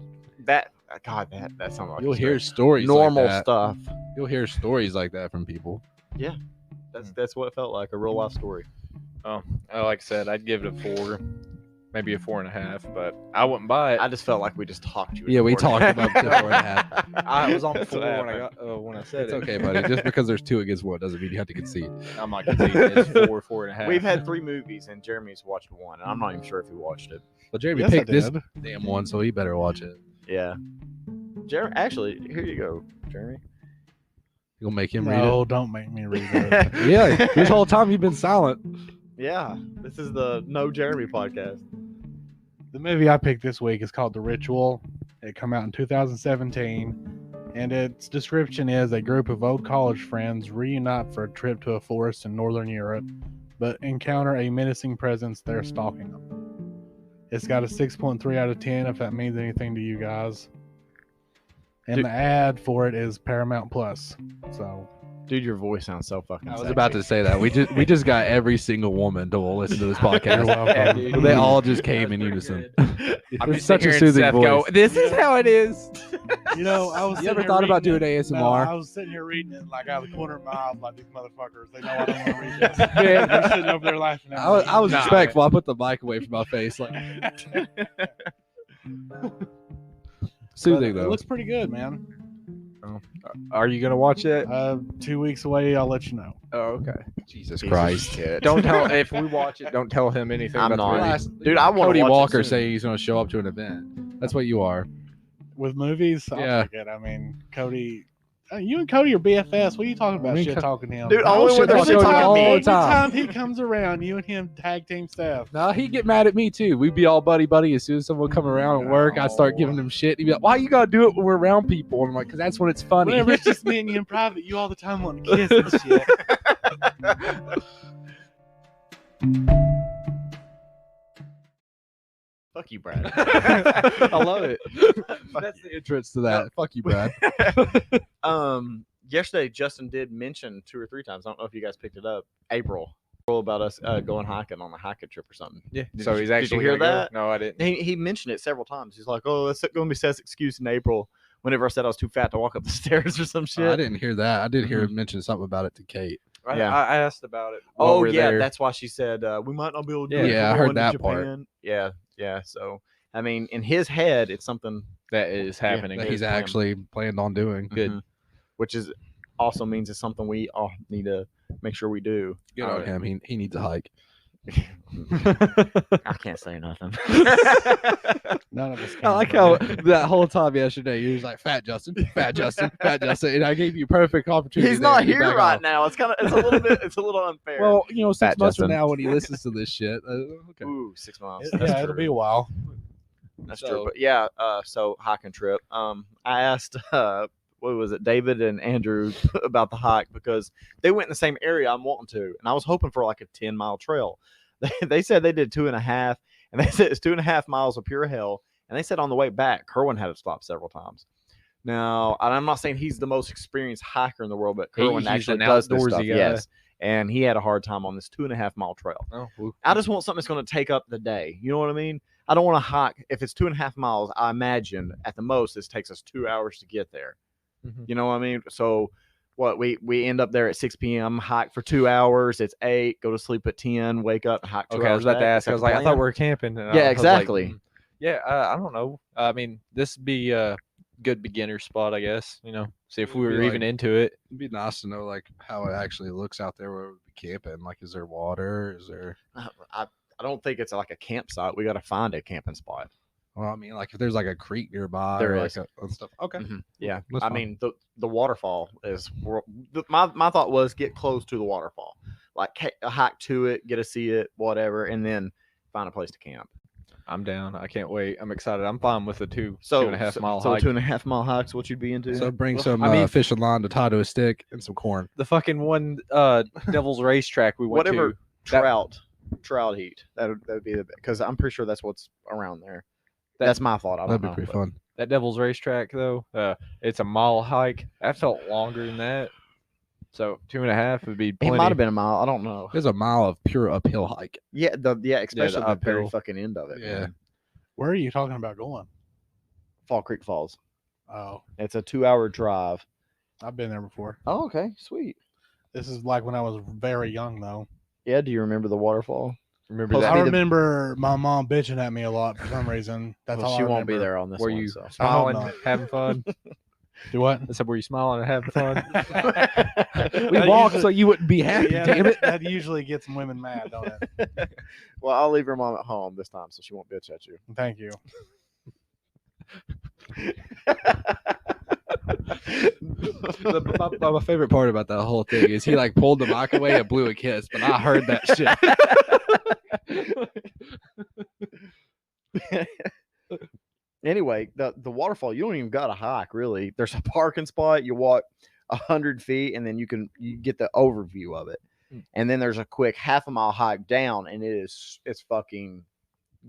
B: that. God, that sounds like
F: You'll
B: a
F: hear
B: stretch.
F: stories
B: normal
F: like that.
B: stuff.
F: You'll hear stories like that from people.
B: That's what it felt like, a real life story.
C: Like I said, I'd give it a 4, maybe a 4.5, but I wouldn't buy it.
B: I just felt like we just talked you.
F: Yeah, we
B: into
F: talked
B: it.
F: about the 4.5.
C: I was on
B: That's
C: 4
B: what
C: when I
B: happened.
C: got when I said
F: It's
C: it.
F: okay, buddy. Just because there's 2 against 1 doesn't mean you have to concede.
C: I'm not conceding. It's 4.5.
B: We've had 3 movies, and Jeremy's watched one, and I'm not even sure if he watched it.
F: Well, Jeremy
E: Yes, I
F: picked this
E: did.
F: damn one, so he better watch it.
B: Yeah. Actually, here you go, Jeremy.
F: You'll make him read
E: No, don't make me read it.
F: it. Yeah, this whole time you've been silent.
B: Yeah, this is the No Jeremy podcast.
E: The movie I picked this week is called The Ritual. It came out in 2017, and its description is a group of old college friends reunite for a trip to a forest in northern Europe, but encounter a menacing presence there stalking them. It's got a 6.3 out of 10, if that means anything to you guys. And
B: Dude.
E: the ad for it is Paramount Plus. So
B: Dude, your voice sounds so fucking
F: I was
B: sexy.
F: about to say that. We just got every single woman to listen to this
E: You're
F: podcast.
E: welcome.
F: They all just came in unison.
C: I'm
F: It's
C: just
F: such a
C: hearing
F: soothing
C: Seth
F: voice.
C: go, this is how it is.
E: You know, I was
F: You
E: sitting
F: ever
E: here
F: thought about
E: reading
F: doing
E: it-
F: ASMR?
E: No, I was sitting here reading it like out of the corner of my eye, like these motherfuckers. They know I don't want to read this.
C: Man.
E: They're sitting over there laughing at me.
F: I was
C: Nah.
F: respectful. I put the mic away from my face. Like soothing
E: But It
F: though.
E: looks pretty good, man.
C: Are you gonna watch it?
E: 2 weeks away, I'll let you know.
C: Oh, okay.
F: Jesus
B: Piece of
F: Christ.
B: shit.
C: Don't tell if we watch it. Don't tell him anything.
B: I'm
C: about the
B: not.
C: movie.
B: Dude, I want
F: Cody
B: to watch
F: Walker
B: it soon.
F: saying he's going to show up to an event. That's what you are.
E: With movies, I'll
F: Yeah.
E: take it. I mean, Cody, you and Cody are BFS. What are you talking about?
F: I mean,
E: Shit talking to him.
B: Dude,
F: Oh,
B: only
F: shit,
B: when
F: that's
B: they're
F: Cody
B: talking
F: all
B: to
F: the
B: me.
E: every
F: time.
E: time he comes around, you and him tag team stuff.
F: No, he'd get mad at me too. We'd be all buddy buddy. As soon as someone come around at work, I'd start giving him shit. He'd be like, "Why you gotta do it when we're around people?" And I'm like, "Cause that's when it's funny."
E: Whenever it's just me and you in private, you all the time want to kiss and shit.
B: Fuck you, Brad.
F: I love it. That's the entrance to that. Fuck you, Brad.
B: Yesterday Justin did mention 2 or 3 times. I don't know if you guys picked it up. April about us going hiking on a hiking trip or something.
C: Yeah.
B: Did
C: So
B: you-
C: he's
B: did you
C: actually
B: hear
C: gonna go?
B: that?
C: No, I didn't.
B: He mentioned it several times. He's like, "Oh, that's going to be Seth's excuse in April." Whenever I said I was too fat to walk up the stairs or some shit.
F: I didn't hear that. I did hear him mention something about it to Kate.
B: Yeah.
C: I asked about it. while
B: Oh
C: we're
B: yeah,
C: there.
B: that's why she said we might not be able to do
C: Yeah.
B: it. if
F: Yeah, I
B: we're
F: heard
B: going to
F: that part.
B: Japan." Yeah. So I mean, in his head, it's something
C: that is happening.
F: That
B: It
F: he's
B: is planned.
F: actually planned on doing.
C: Good.
B: Mhm. Which is also means it's something we all need to make sure we do.
F: Good on him. He needs a hike.
B: I can't say nothing.
E: None of us.
F: I like how that whole time yesterday you was like, "Fat Justin, Fat Justin, Fat Justin," and I gave you perfect opportunity.
B: He's
F: there
B: not
F: to get
B: here
F: back
B: right
F: off.
B: now. It's a little unfair.
F: Well, 6
B: Fat
F: months
B: Justin.
F: from now when he listens to this shit, okay.
B: Ooh, 6 months.
E: Yeah,
B: That's
E: it'll
B: true.
E: be a while.
B: That's
F: So-
B: true. But yeah, so hiking trip. I asked what was it, David and Andrew about the hike because they went in the same area I'm wanting to, and I was hoping for like a 10-mile trail. They said they did 2.5, and they said it's 2.5 miles of pure hell. And they said on the way back, Kerwin had to stop several times. Now, and I'm not saying he's the most experienced hiker in the world, but Kerwin
C: He's
B: actually
C: an
B: does this
C: outdoorsy
B: stuff.
C: guy.
B: Yes, and he had a hard time on this 2.5-mile trail.
C: Oh, well,
B: I just want something that's going to take up the day. You know what I mean? I don't want to hike. If it's 2.5 miles, I imagine at the most this takes us 2 hours to get there.
C: Mhm.
B: You know what I mean? So what we end up there at 6 p.m. hike for 2 hours. It's 8. Go to sleep at 10. Wake up and hike 2
C: okay, I
B: hours
C: was about to
B: back.
C: ask.
B: Is that
C: I was
B: the
C: like, I thought
B: plan?
C: we were camping. And
B: Yeah,
C: I was like,
B: exactly.
C: yeah, I don't know. I mean, this would be a good beginner spot, I guess. See if we
F: It'd
C: were
F: be
C: even
F: like-
C: into it.
F: It'd be nice to know like how it actually looks out there where we'd be camping. Like, is there water? Is there?
B: I don't think it's like a campsite. We got to find a camping spot.
F: Well, I mean, like if there's like a creek nearby,
B: There
F: or
B: is.
F: like and stuff. Okay.
B: Yeah,
F: That's
B: I
F: fine.
B: mean the waterfall is my thought was get close to the waterfall, like hike to it, get to see it, whatever, and then find a place to camp.
C: I'm down. I can't wait. I'm excited. I'm fine with the two
B: So
C: 2.5 mile
B: so
C: hike.
B: 2.5 mile hikes. What you'd be into?
F: So bring
C: Well,
F: some
C: I mean-
F: fishing line to tie to a stick and some corn.
C: The fucking one Devil's Racetrack we went
B: whatever
C: to. that-
B: trout heat. That would be the because I'm pretty sure that's what's around there. That's my thought. I don't
F: That'd be
B: know,
F: pretty
B: but-
F: fun.
C: That Devil's Racetrack though, it's a mile hike. That felt longer than that. So 2.5 would be
B: It
C: plenty.
B: might have been a mile. I don't know.
F: There's a mile of pure uphill hike.
B: Yeah, especially the very
C: uphill.
B: fucking end of it.
F: Yeah.
B: man.
E: Where are you talking about going?
B: Fall Creek Falls.
E: Oh,
B: It's a 2-hour drive.
E: I've been there before.
B: Oh, okay, sweet.
E: This is like when I was very young, though.
B: Yeah, do you remember the waterfall?
C: Remember
B: Supposed
C: that?
B: to
E: I
B: be the-
E: remember my mom bitching at me a lot for some reason. That's
B: Well,
E: all
B: she
E: I
B: won't be
E: remember.
B: there on this
C: Were
B: one.
C: you
B: So.
E: I hope
C: smiling,
E: not.
C: having fun?
E: Do what?
C: I said, were you smiling and having fun?
F: We
E: I
F: walked
E: usually-
F: so you wouldn't be happy.
E: Yeah,
F: Damn it.
E: that usually gets women mad, don't it?
B: Well, I'll leave your mom at home this time, so she won't bitch at you.
E: Thank you.
F: My favorite part about that whole thing is he like pulled the mic away and blew a kiss, but I heard that shit.
D: Anyway, the waterfall, you don't even got to hike really. There's a parking spot. You walk 100 feet, and then you get the overview of it. And then there's a quick half a mile hike down, and it's fucking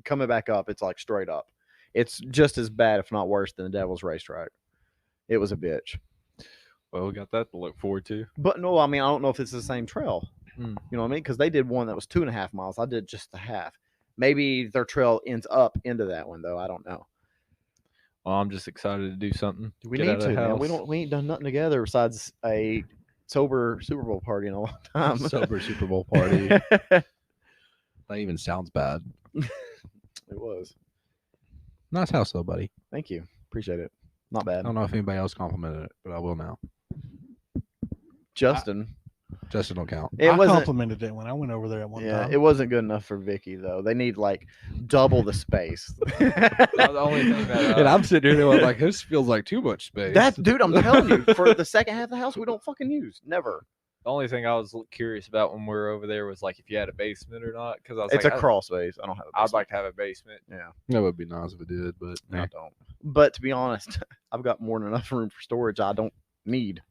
D: coming back up. It's like straight up. It's just as bad, if not worse, than the Devil's Racetrack. It was a bitch.
C: Well, we got that to look forward to.
D: But no, I mean, I don't know if it's the same trail.
C: Mm.
D: You know what I mean? Because they did one that was 2.5 miles. I did just the half. Maybe their trail ends up into that one, though. I don't know.
C: Well, I'm just excited to do something.
D: We
C: Get
D: need
C: out of
D: to,
C: the
D: man.
C: house.
D: We ain't done nothing together besides a sober Super Bowl party in a long time.
F: Sober Super Bowl party. That even sounds bad.
D: It was.
F: Nice house though, buddy.
D: Thank you. Appreciate it. Not
F: I
D: bad.
F: don't know if anybody else complimented it, but I will now.
D: Justin.
F: Justin don't count.
D: It
E: I
D: wasn't.
E: complimented it when I went over there at one
D: Yeah,
E: time.
D: it wasn't good enough for Vicky though. They need like double the space.
C: The only thing that
F: And I'm sitting here like, this feels like too much space.
D: That dude, I'm telling you, for the second half of the house, we don't fucking use. Never.
C: the only thing I was curious about when we were over there was like if you had a basement or not, because I was
D: It's
C: like,
D: a crawl space. I don't have. A
C: I'd
D: basement.
C: like to have a basement.
D: Yeah,
F: That would be nice if it did, but
D: I don't. But to be honest, I've got more than enough room for storage. I don't need.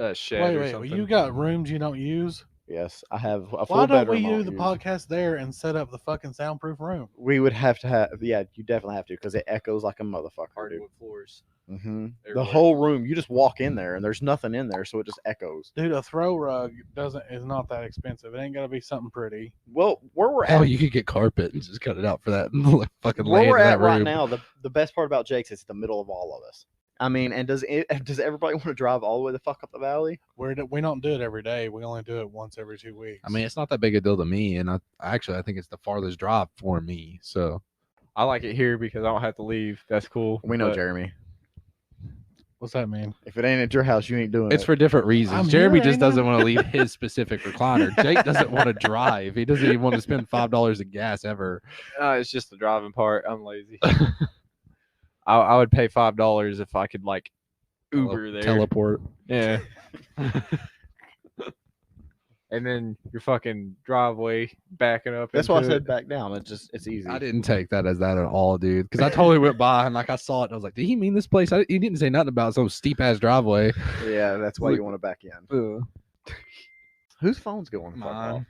C: A shed or
E: Wait,
C: something.
E: you got rooms you don't use?
D: Yes, I have a full
E: Why don't
D: bedroom.
E: we
D: I
E: do the
D: use.
E: podcast there and set up the fucking soundproof room?
D: We would have to have. Yeah, you definitely have to because it echoes like a motherfucker, dude.
C: hardwood floors.
D: Mm-hmm. The
C: everywhere.
D: whole room, you just walk in there and there's nothing in there, so it just echoes.
E: Dude, a throw rug is not that expensive. It ain't gotta be something pretty.
D: Well, where we're
F: hell,
D: at,
F: you could get carpet and just cut it out for that and like fucking lay
D: where
F: in
D: we're
F: that
D: at right
F: room.
D: now, the best part about Jake's is the middle of all of us. I mean, and does everybody want to drive all the way the fuck up the valley?
E: We don't do it every day. We only do it once every 2 weeks.
F: I mean, it's not that big a deal to me, and I think it's the farthest drive for me. So
C: I like it here because I don't have to leave. That's cool.
D: We know,
C: but
D: Jeremy.
E: what's that mean?
D: If it ain't at your house, you ain't doing
F: it's
D: it.
F: for different reasons.
E: I'm
F: Jeremy
E: here,
F: just
E: ain't I?
F: doesn't want to leave his specific recliner. Jake doesn't want to drive. He doesn't even want to spend $5 in gas ever.
C: It's just the driving part. I'm lazy. I would pay $5 if I could like Uber there.
F: Teleport.
C: Yeah. And then your fucking driveway backing up.
D: That's why I
C: into
D: said
C: it.
D: back down. It's easy.
F: I didn't take that as that at all, dude. Because I totally went by and like I saw it and I was like, did he mean this place? He didn't say nothing about some steep ass driveway.
D: Yeah, that's why
F: Look-
D: you want to back in.
F: Ugh.
D: Whose phone's going? the fuck
C: Mine.
D: off?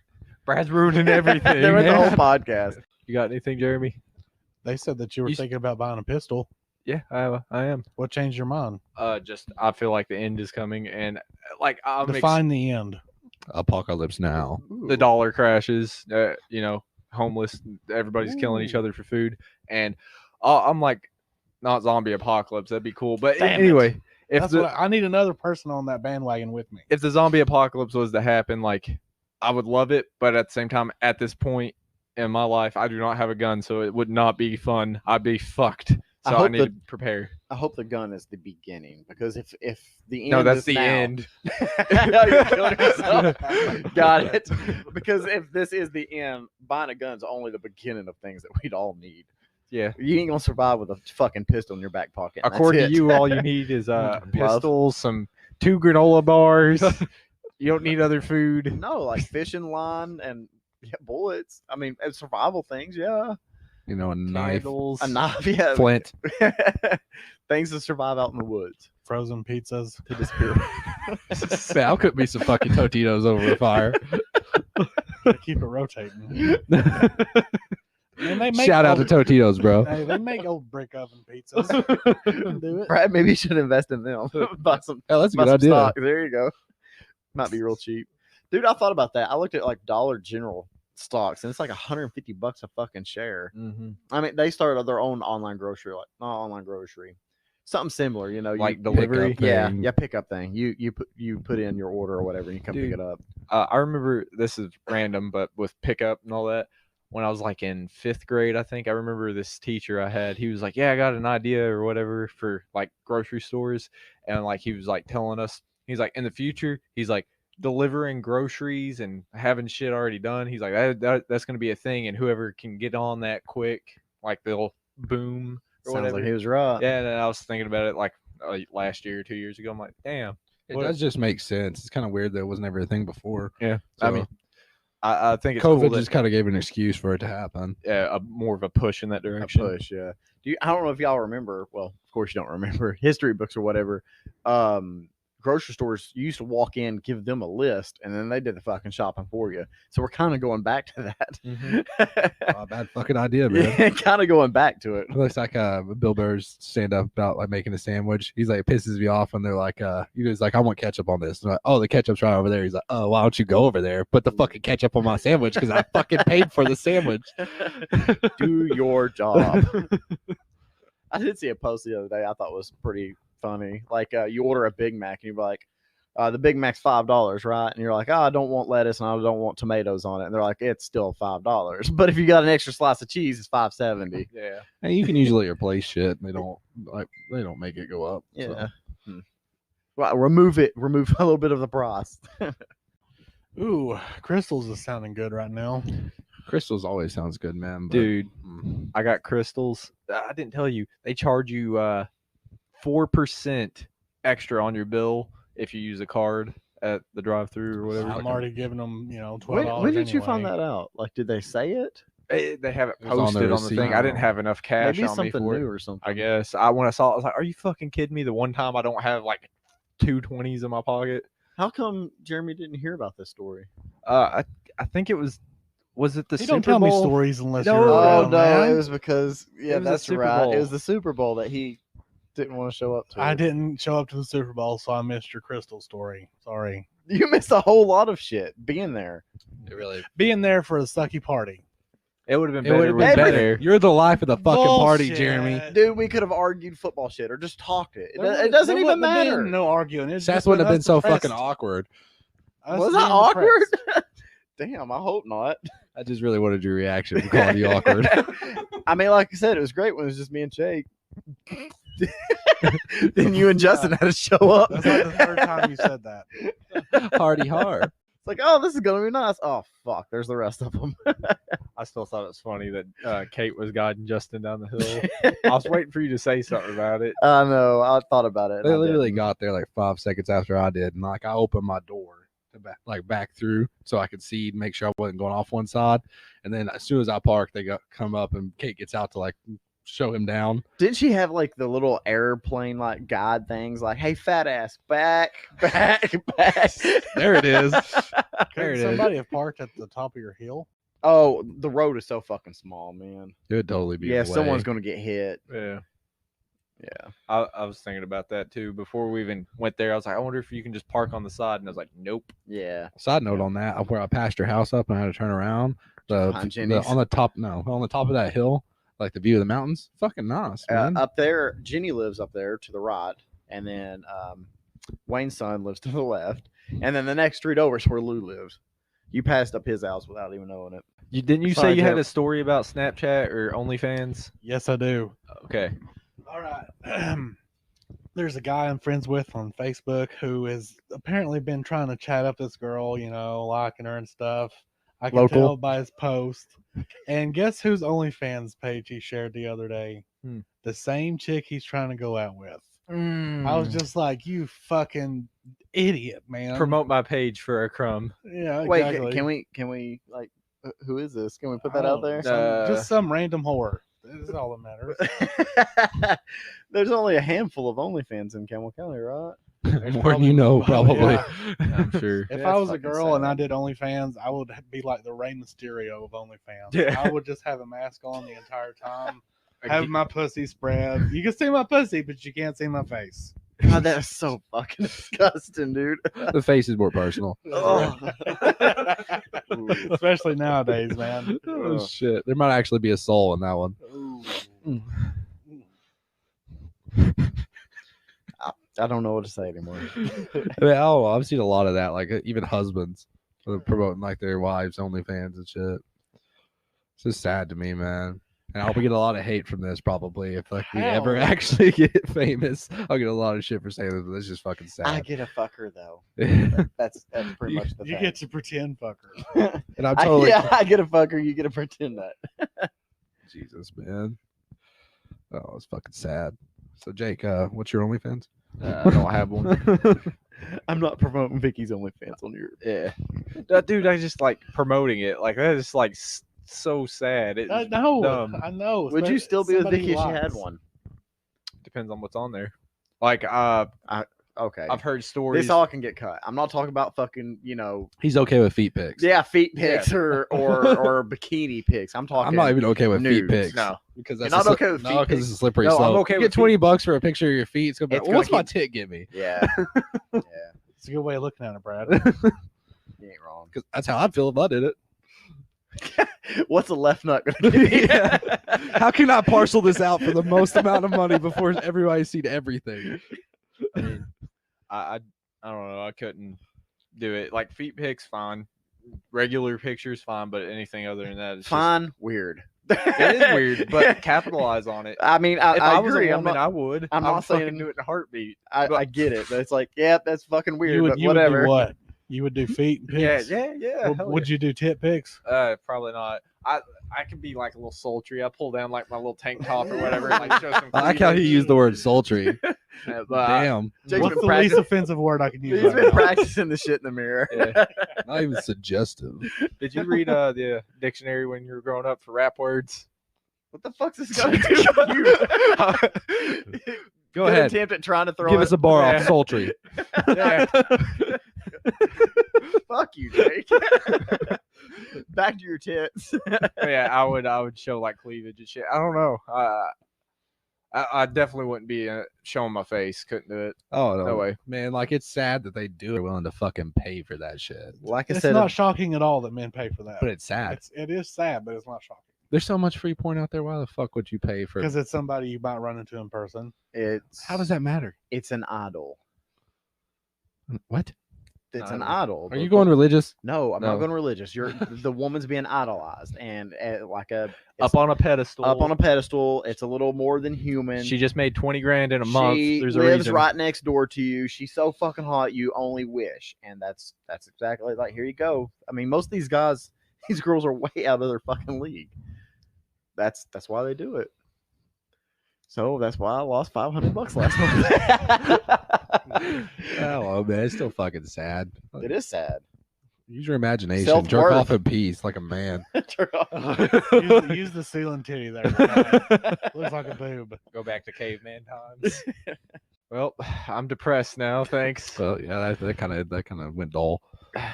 C: Brad's ruining everything.
D: They're at the whole
C: man.
D: podcast.
C: You got anything, Jeremy?
E: They said that you were
C: You s-
E: thinking about buying a pistol.
C: Yeah, I am.
E: What changed your mind?
C: Just I feel like the end is coming, and like
E: Define the end.
F: Apocalypse now.
C: the dollar crashes. Homeless. Everybody's killing each other for food, and I'm like, not zombie apocalypse. That'd be cool. But
D: Damn it.
C: anyway, if
E: That's
C: the
E: what I need another person on that bandwagon with me.
C: if the zombie apocalypse was to happen, like I would love it, but at the same time, at this point in my life, I do not have a gun, so it would not be fun. I'd be fucked.
D: I
C: So I
D: hope
C: need to prepare.
D: I hope the gun is the beginning because if the end
C: No, that's
D: is
C: the
D: now-
C: end.
D: You're killing yourself. Got it. Because if this is the end, buying a gun's only the beginning of things that we'd all need.
C: Yeah.
D: You ain't gonna survive with a fucking pistol in your back pocket. and that's
C: According to
D: it.
C: you, all you need is
D: Love.
C: pistols, some 2 granola bars. You don't need other food.
D: No, like fishing line and bullets. I mean, and survival things. Yeah,
F: You know, a knife.
C: Candles.
D: a knife. Yeah,
F: Flint.
D: things to survive out in the woods.
E: Frozen pizzas.
D: To disappear.
F: Man, I'll cook me some fucking Totitos over the fire.
E: Keep it rotating. And they make
F: Shout out to
E: old-
F: Totitos, bro.
E: Hey, they make old brick oven pizzas. Do it.
D: Brad, maybe you should invest in them. buy some
F: Hell, that's a
D: Buy
F: good
D: some
F: idea.
D: stock. There you go. Might be real cheap. Dude, I thought about that. I looked at like Dollar General stocks and it's like $150 a fucking share.
C: Mm-hmm.
D: I mean, they started their own online grocery, like not online grocery. Something similar, you know.
C: Like
D: you,
C: delivery?
F: Pickup
D: yeah,
F: thing.
D: yeah, pickup thing. You put in your order or whatever and you come pick
C: Dude.
D: it up.
C: I remember, this is random, but with pickup and all that, when I was like in 5th grade, I think I remember this teacher I had. He was like, "Yeah, I got an idea or whatever for like grocery stores," and like he was like telling us, he's like, in the future, he's like delivering groceries and having shit already done. He's like, that's gonna be a thing, and whoever can get on that quick, like they'll boom or
D: Sounds
C: whatever.
D: like he was right.
C: Yeah, and then I was thinking about it like last year or 2 years ago. I'm like, damn,
F: It
E: What-
F: does just make sense. It's kind of weird that it wasn't ever a thing before.
B: Yeah,
F: So,
B: I mean, I think it's
F: COVID
B: cool that,
F: just kind of gave an excuse for it to happen.
B: more of a push in that
D: A
B: direction.
D: push, yeah. I don't know if y'all remember. Well, of course you don't remember history books or whatever. Grocery stores, you used to walk in, give them a list, and then they did the fucking shopping for you. So we're kind of going back to that.
F: Oh, bad fucking idea, man.
D: Yeah, kind of going back to it.
F: It looks like Bill Burr's stand up about like making a sandwich. He's like, it pisses me off when they're like, he's like, I want ketchup on this. And like, oh, the ketchup's right over there. He's like, oh, why don't you go over there? Put the fucking ketchup on my sandwich because I fucking paid for the sandwich.
D: Do your job. I did see a post the other day I thought was pretty funny. Like you order a Big Mac and you're like, the Big Mac's $5, right? And you're like, oh, I don't want lettuce and I don't want tomatoes on it. And they're like, it's still $5. But if you got an extra slice of cheese, it's $5.70.
B: Yeah.
F: And you can usually replace shit. They don't make it go up. so.
D: Yeah. Well, remove a little bit of the price.
E: Ooh, crystals is sounding good right now.
F: Crystals always sounds good, man. But,
B: Dude,
F: mm,
B: I got crystals. I didn't tell you. They charge you 4% extra on your bill if you use a card at the drive-through or whatever.
E: I'm already giving them, $12.
D: When did you find
E: anyway.
D: that out? Like, did they say it?
B: They have it
F: It was on the
B: posted on the thing. I
F: receipt.
B: didn't have enough cash
D: Maybe
B: on me
D: something
B: for
D: new
B: it.
D: or something.
B: I guess when I saw it, I was like, "Are you fucking kidding me?" The one time I don't have like 2 20s in my pocket.
D: How come Jeremy didn't hear about this story?
B: I think it was it the
E: You
B: Super
E: don't tell
B: Bowl?
E: me stories unless
B: No.
E: you're
B: Oh,
E: around, man.
D: it was because
B: It was the
D: that's
B: Super
D: right.
B: Bowl.
D: It was the Super Bowl that he didn't want to show up to.
E: I didn't show up to the Super Bowl, so I missed your crystal story. Sorry.
D: You missed a whole lot of shit being there.
F: it really.
E: Being there for a sucky party.
B: It would have been
F: It would
B: better.
F: have
B: with
F: been
B: better.
F: better. You're the life of the fucking party,
E: Bullshit.
F: Jeremy.
D: Dude, we could have argued football shit or just talked it. It,
E: There
D: it
E: was-
D: doesn't
E: there
D: even
E: wouldn't have
D: matter.
E: been no arguing. It's
F: Seth
E: just
F: wouldn't have
E: us
F: been so
E: depressed.
F: fucking awkward.
E: Us
D: Was that
E: being
D: awkward?
E: depressed.
D: Damn, I hope not.
F: I just really wanted your reaction to calling you awkward.
D: I mean, like I said, it was great when it was just me and Jake. Then you and Justin had to show up.
E: That's like the third time you said that.
F: Hardy har.
D: It's like, oh, this is gonna be nice. Oh fuck, there's the rest of them.
B: I still thought it was funny that Kate was guiding Justin down the hill. I was waiting for you to say something about it.
D: I know. I thought about it. and
F: They
D: I
F: literally
D: didn't.
F: got there like 5 seconds after I did, and like I opened my door to back through so I could see, make sure I wasn't going off one side. And then as soon as I parked, they come up and Kate gets out to like show him down.
D: Didn't she have like the little airplane like guide things like, hey, fat ass, back, back, back?
F: There it is. There
E: Could
F: it is.
E: somebody have parked at the top of your hill?
D: Oh, the road is so fucking small, man.
F: It would totally be.
D: Yeah,
F: in the
D: someone's
F: way.
D: gonna get hit.
B: Yeah.
D: Yeah.
B: I was thinking about that too. Before we even went there, I was like, I wonder if you can just park on the side. And I was like, nope.
D: Yeah.
F: Side note on that, where I passed your house up and I had to turn around,
D: Behind Jenny's.
F: on the top of that hill, like the view of the mountains, fucking nice, man.
D: Up there, Jenny lives up there to the right, and then Wayne's son lives to the left, and then the next street over is where Lou lives. You passed up his house without even knowing it.
B: Didn't you
D: Sorry,
B: say you had
D: Jeff.
B: a story about Snapchat or OnlyFans?
E: Yes, I do.
B: Okay.
E: All right. There's a guy I'm friends with on Facebook who has apparently been trying to chat up this girl, liking her and stuff. I can
D: Local?
E: tell by his post. And guess whose OnlyFans page he shared the other day?
B: Hmm.
E: The same chick he's trying to go out with. I
B: Hmm.
E: was just like, you fucking idiot, man.
B: Promote my page for a crumb.
E: Yeah,
D: Wait,
E: exactly.
D: can we like, who is this? Can we put that out there?
E: Just some random whore. That's all that matters.
D: There's only a handful of OnlyFans in Camel County, right?
F: More than you know, probably.
E: Yeah.
B: I'm sure.
E: If
D: Yeah,
E: I
D: it's
E: was a
D: fucking
E: girl and
D: sad.
E: I did OnlyFans, I would be like the Rey Mysterio of OnlyFans.
B: Yeah.
E: I would just have a mask on the entire time, have my pussy spread. You can see my pussy, but you can't see my face.
D: God, that's so fucking disgusting, dude.
F: The face is more personal.
D: Oh.
E: Especially nowadays, man.
F: Oh shit! There might actually be a soul in that one.
D: I don't know what to say anymore.
F: I mean, oh, I've seen a lot of that. Like even husbands promoting like their wives' OnlyFans and shit. It's just sad to me, man. And I'll get a lot of hate from this probably if like we ever
E: Hell.
F: actually get famous. I'll get a lot of shit for saying this, but it's just fucking
D: I
F: sad.
D: get a fucker though.
F: and
D: That's pretty much the
E: You
D: thing.
E: get to pretend fucker.
F: I'm totally
D: I get a fucker. You get to pretend that.
F: Jesus, man. Oh, it's fucking sad. So Jake, what's your OnlyFans?
B: I don't have one.
D: I'm not promoting Vicky's OnlyFans on your.
B: Yeah, dude, I just like promoting it. Like that is like so sad. It's
E: I know.
B: dumb.
E: I know.
D: Would you still be with
E: Somebody
D: Vicky if she had
E: likes.
D: one?
B: Depends on what's on there. Like
D: Okay.
B: I've heard stories.
D: This all can get cut. I'm not talking about fucking, you know,
F: He's okay with feet pics.
D: yeah, feet pics or bikini pics. I'm talking.
F: I'm not even okay with feet
D: nudes.
F: pics.
B: No.
F: because
D: You're
F: that's
D: not okay with feet
F: because
D: pics?
F: it's a slippery
B: No, I'm
F: slope.
B: okay
F: You
B: with
F: get $20 for a picture of your feet. It's gonna be
D: It's
F: like, what's
D: gonna
F: my tit give me?
D: Yeah. Yeah.
E: It's a good way of looking at it, Brad.
D: You ain't wrong.
F: Because that's how I'd feel if I did it.
D: What's a left nut gonna give me?
F: How can I parcel this out for the most amount of money before everybody's seen everything?
B: I mean, I don't know. I couldn't do it. Like feet pics, fine. Regular pictures, fine. But anything other than that, it's
D: Fine, weird.
B: Just, it is weird. But capitalize on it.
D: I mean,
B: If
D: I
B: I was
D: agree.
B: a
D: I'm
B: woman,
D: not,
B: I would.
D: I'm
B: I
D: not
B: would fucking
D: saying-
B: do it in a heartbeat.
D: I get it. But it's like, yeah, that's fucking weird.
E: You would,
D: but
E: you would
D: whatever.
E: do what? You would do feet pics?
B: Yeah.
E: Would you do tit pics?
B: Probably not. I could be like a little sultry. I pull down like my little tank top or whatever. And, like show some
F: I like how he
B: cleavage.
F: used the word sultry.
B: But,
F: Damn.
D: Jake's
E: What's
D: been
E: the least
D: practicing-
E: offensive word I can use?
D: He's
E: right
D: been
E: now?
D: practicing the shit in the mirror.
B: yeah.
F: Not even suggestive.
B: Did you read the dictionary when you were growing up for rap words?
D: What the fuck's this gonna do to you?
F: Go
D: Good
F: ahead.
D: attempt at trying to throw
F: Give
D: it.
F: us a bar
B: Yeah.
F: off sultry.
B: Yeah.
D: Fuck you, Jake. Back to your tits.
B: Yeah, I would show like cleavage and shit. I don't know. I definitely wouldn't be showing my face. Couldn't do it.
F: Oh no.
B: No way.
F: Man, like it's sad that they do it willing to fucking pay for that shit.
D: Like I
E: It's
D: said,
E: not shocking at all that men pay for that.
F: But it's sad.
E: It is sad, but it's not shocking
F: There's so much free porn out there. Why the fuck would you pay for
E: because it's somebody you might run into in person.
D: it's
F: How does that matter?
D: it's an idol.
F: What?
D: It's
B: I
D: an
B: don't-
D: idol.
F: Are you going religious?
D: No, I'm
B: No.
D: not going religious. You're the woman's being idolized and like a
B: Up on a pedestal.
D: up on a pedestal. It's a little more than human.
B: She just made 20 grand in a month.
D: She
B: There's a
D: lives
B: reason.
D: right next door to you. She's so fucking hot, you only wish. And that's exactly like here you go. I mean, most of these guys, these girls are way out of their fucking league. That's why they do it. So that's why I lost $500 last month.
F: Oh man, it's still fucking sad.
D: It is sad.
F: Use your imagination.
D: Self-worth.
F: Jerk off in peace like a man.
E: use the ceiling titty there. Looks like a boob.
B: Go back to caveman times. Well, I'm depressed now. Thanks.
F: Well, yeah, that kind of went dull. I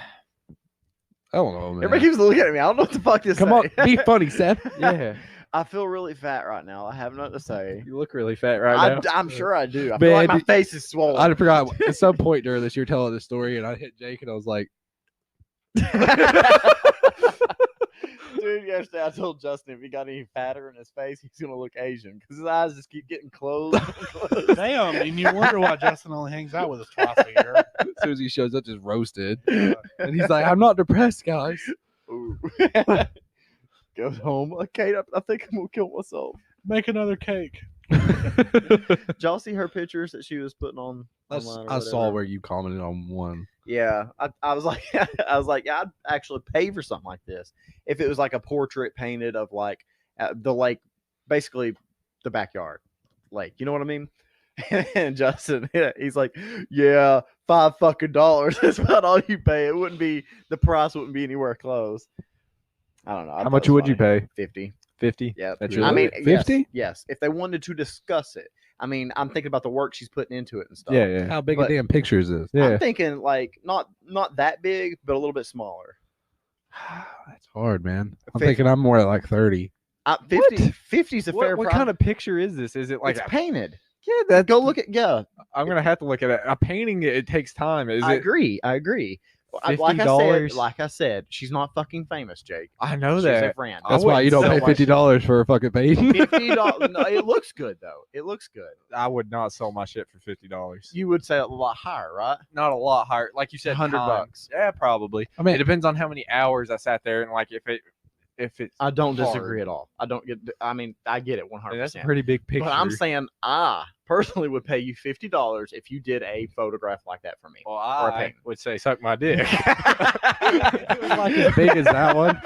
F: don't know, man.
D: Everybody keeps looking at me. I don't know what the fuck this
F: Come on, be funny, Seth.
B: Yeah,
D: I feel really fat right now. I have nothing to say.
B: you look really fat right now.
D: I'm sure I do. I feel like
F: Man,
D: my face is swollen.
F: I forgot at some point during this, you were telling this story, and I hit Jake, and I was like,
D: Dude, yesterday I told Justin if he got any fatter in his face, he's gonna look Asian because his eyes just keep getting closed. and closed.
E: Damn, and you wonder why Justin only hangs out with us twice a year.
F: as soon as he shows up, just roasted. And he's like, I'm not depressed, guys.
D: Ooh. Goes home. Okay, I think I'm gonna kill myself.
E: Make another cake.
D: Did y'all see her pictures that she was putting on?
F: I
D: online or
F: I saw
D: whatever?
F: where you commented on one.
D: Yeah, I was like, yeah, I'd actually pay for something like this if it was like a portrait painted of like the lake, basically the backyard lake. You know what I mean? And Justin, he's like, yeah, $5 fucking. That's about all you pay. It wouldn't be the price wouldn't be anywhere close. I don't know. I
B: How
D: thought
B: much
D: it was
B: would you
D: funny.
B: pay?
D: 50.
B: 50.
D: Yeah,
B: That's
D: I mean,
B: your
F: 50?
D: Yes, if they wanted to discuss it. I mean, I'm thinking about the work she's putting into it and stuff.
B: Yeah.
F: How big
D: But-
F: a damn picture is this?
B: Yeah.
D: I'm thinking like not that big, but a little bit smaller.
F: That's hard, man. I'm
D: 50.
F: thinking I'm more at like 30.
D: 50 is a fair
B: What
D: price.
B: kind of picture is this? Is it like
D: It's painted.
B: yeah? That
D: Go look at
B: I'm gonna have to look at it. Painting it, it takes time. Is
D: I
B: it?
D: agree.
B: $50?
D: Like I said, she's not fucking famous, Jake.
B: I know
D: She's a
B: that.
D: friend.
B: I
F: That's why you
B: wouldn't
F: don't
B: sell
F: pay
B: my
F: $50 for a fucking painting.
D: $50. No, it looks good though. It looks good.
B: I would not sell my shit for $50.
D: You would say a lot higher, right?
B: Not a lot higher. Like you said,
D: $100.
B: time. Yeah, probably.
F: I mean,
B: It depends on how many hours I sat there and like if it's.
D: I don't
B: hard.
D: disagree at all. I don't get. I mean, I get it 100%.
B: I mean, that's a pretty big picture.
D: But I'm saying I personally would pay you $50 if you did a photograph like that for me.
B: well,
D: or a
B: I
D: painting.
B: would say suck my dick.
F: it was like as big as that one.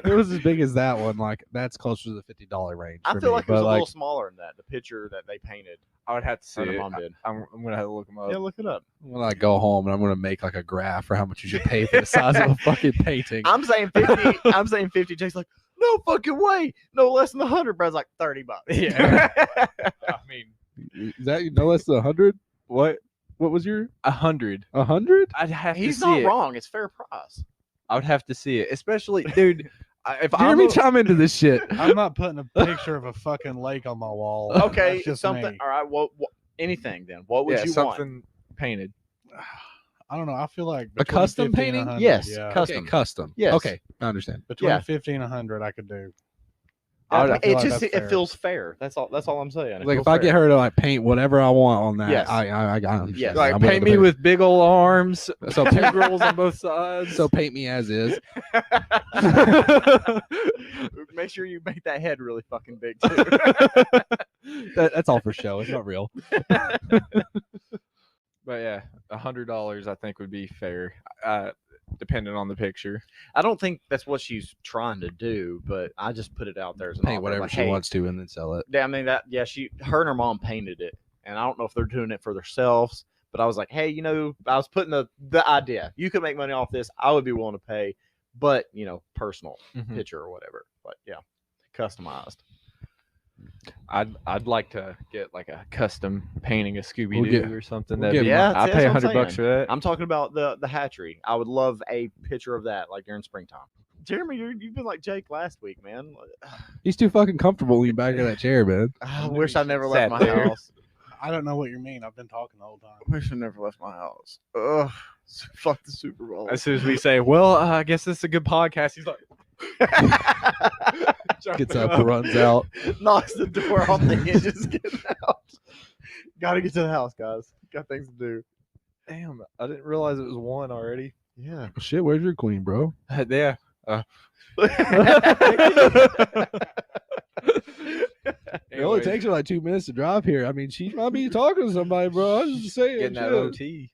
F: It was as big as that one. Like that's closer to the $50 range.
D: I
F: for
D: feel
F: me.
D: like it was
F: But,
D: a little smaller than that. The picture that they painted.
C: I would have to see
B: Her and
C: it.
B: her mom did.
C: I'm gonna have to look them up.
B: Yeah, look it up.
F: When I go home and I'm gonna make like a graph for how much you should pay for the size of a fucking painting.
B: I'm saying 50. I'm saying 50. Jake's like, no fucking way. No less than 100. Brad's like $30.
C: Yeah. I mean,
F: Is that no less than 100? What was your
C: 100.
F: 100?
C: I'd have
B: He's
C: to see
B: not
C: it.
B: wrong. It's fair price.
C: I would have to see it, especially, dude. If
F: Jeremy, chime into this shit.
E: I'm not putting a picture of a fucking lake on my wall.
B: Okay,
E: That's just
B: something.
E: me.
B: All right. What? Anything then? What would
C: yeah,
B: you want?
C: something painted.
E: I don't know. I feel like
F: A
E: between
F: custom
E: 50 and
F: painting?
E: 100,
B: Yes,
E: yeah.
B: custom.
F: Okay, custom.
B: Yes.
F: Okay, I understand.
E: Between
B: Yeah.
E: 50 and 100, I could do.
B: I
E: feel
B: it
E: like
B: just
E: that's
B: it
E: fair.
B: feels fair. That's all. That's all I'm saying. It
F: Like
B: feels
F: if I get
B: fair.
F: her to like paint whatever I want on that,
B: Yes.
F: I understand.
B: Yes.
C: Like
F: I'm willing
C: paint
F: to
C: me
F: pay.
C: with big old arms,
F: So
C: two girls on both sides.
F: so paint me as is.
B: Make sure you make that head really fucking big too.
F: That's all for show. It's not real.
C: But yeah, $100 I think would be fair, depending on the picture.
B: I don't think that's what she's trying to do, but I just put it out there as an
F: Paint
B: offer,
F: whatever
B: like,
F: she
B: hey,
F: wants to and then sell it.
B: Yeah, I mean that. Yeah, her and her mom painted it, and I don't know if they're doing it for themselves. But I was like, hey, I was putting the idea. You could make money off this. I would be willing to pay, but personal
C: Mhm.
B: picture or whatever. But yeah, customized.
C: I'd like to get like a custom painting of Scooby Doo
F: get-
C: or something.
F: we'll
C: That'd
F: get
C: be,
B: one.
C: I'd
B: Yeah,
C: pay
B: that's what I'm
C: $100 for that.
B: I'm talking about the hatchery. I would love a picture of that, like during springtime. Jeremy, you've been like Jake last week, man.
F: He's too fucking comfortable leaning back in that chair, man.
B: I wish I never
C: Sat
B: left my
C: there.
B: house.
E: I don't know what you mean. I've been talking the whole time.
B: I wish I never left my house. Ugh, fuck the Super Bowl.
C: As soon as we say, well, I guess this is a good podcast, he's like,
F: Gets up, runs out.
B: knocks the door off the hinges, getting out. Gotta get to the house, guys. Got things to do.
C: damn, I didn't realize it was one already.
B: Yeah.
F: Shit, where's your queen, bro?
C: Yeah.
F: It only takes her like 2 minutes to drive here. I mean, she might be talking to somebody, bro. I was just saying.
C: Getting that
F: shit.
C: OT.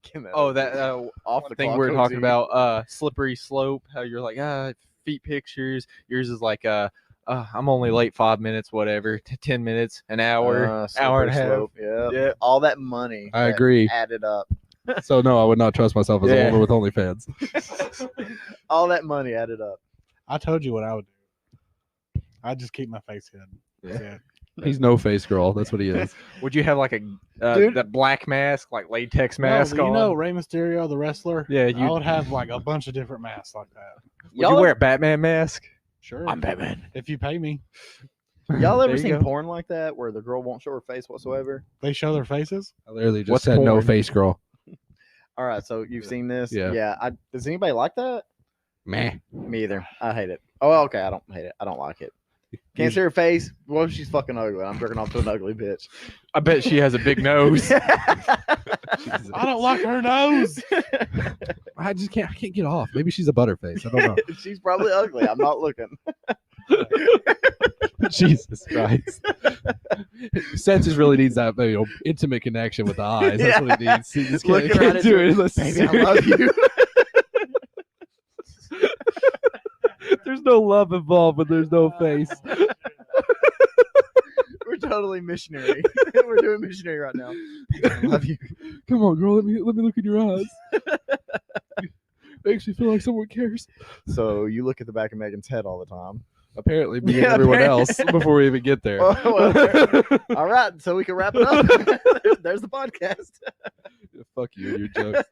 B: Getting that
C: Oh,
B: OT.
C: that
B: off the
C: thing
B: clock
C: we were talking
B: OT.
C: about, slippery slope. How you're like, feet pictures. Yours is like, I'm only late 5 minutes, whatever, 10 minutes, an hour, hour and a half.
B: slope. Yeah.
C: Yeah.
B: All that money.
F: I
B: that
F: agree.
B: Added up.
F: So no, I would not trust myself as a
C: Yeah.
F: woman with OnlyFans.
B: All that money added up.
E: I told you what I would do. I'd just keep my face hidden. That's it.
F: He's no face girl. That's what he is.
C: Would you have like a
B: Dude.
C: that black mask, like latex
E: No,
C: mask
E: but
C: on?
E: you know Rey Mysterio, the wrestler?
C: Yeah,
E: I
C: you
E: would have like a bunch of different masks like that.
C: would you wear a Batman mask?
E: Sure.
C: I'm Batman.
E: If you pay me.
B: Y'all
C: There
B: ever
C: you
B: seen
C: go.
B: porn like that where the girl won't show her face whatsoever?
E: They show their faces?
F: I literally just
C: What's
F: said no
C: porn?
F: face girl.
B: All right, so you've seen this?
F: Yeah.
B: Does anybody like that?
F: Meh.
B: Me either. I hate it. Oh, okay. I don't hate it. I don't like it. Can't see her face. What if she's fucking ugly? I'm jerking off to an ugly bitch.
C: I bet she has a big nose.
E: I don't like her nose.
F: I can't get off. Maybe she's a butterface. I don't know.
B: She's probably ugly. I'm not looking.
F: Jesus Christ. Senses really needs that intimate connection with the eyes. That's what he needs. He just
B: Looking
F: can't
B: right at
F: do
B: you.
F: it unless
B: Baby, I love you.
F: There's no love involved, but there's no face.
B: We're totally missionary. We're doing missionary right now. Baby, I love you.
F: Come on, girl. Let me look in your eyes. Makes me feel like someone cares.
B: So you look at the back of Megan's head all the time.
F: Apparently, me and
B: Yeah,
F: everyone
B: apparently.
F: else before we even get there.
B: All right, so we can wrap it up. There's the podcast.
F: Fuck you and your jokes.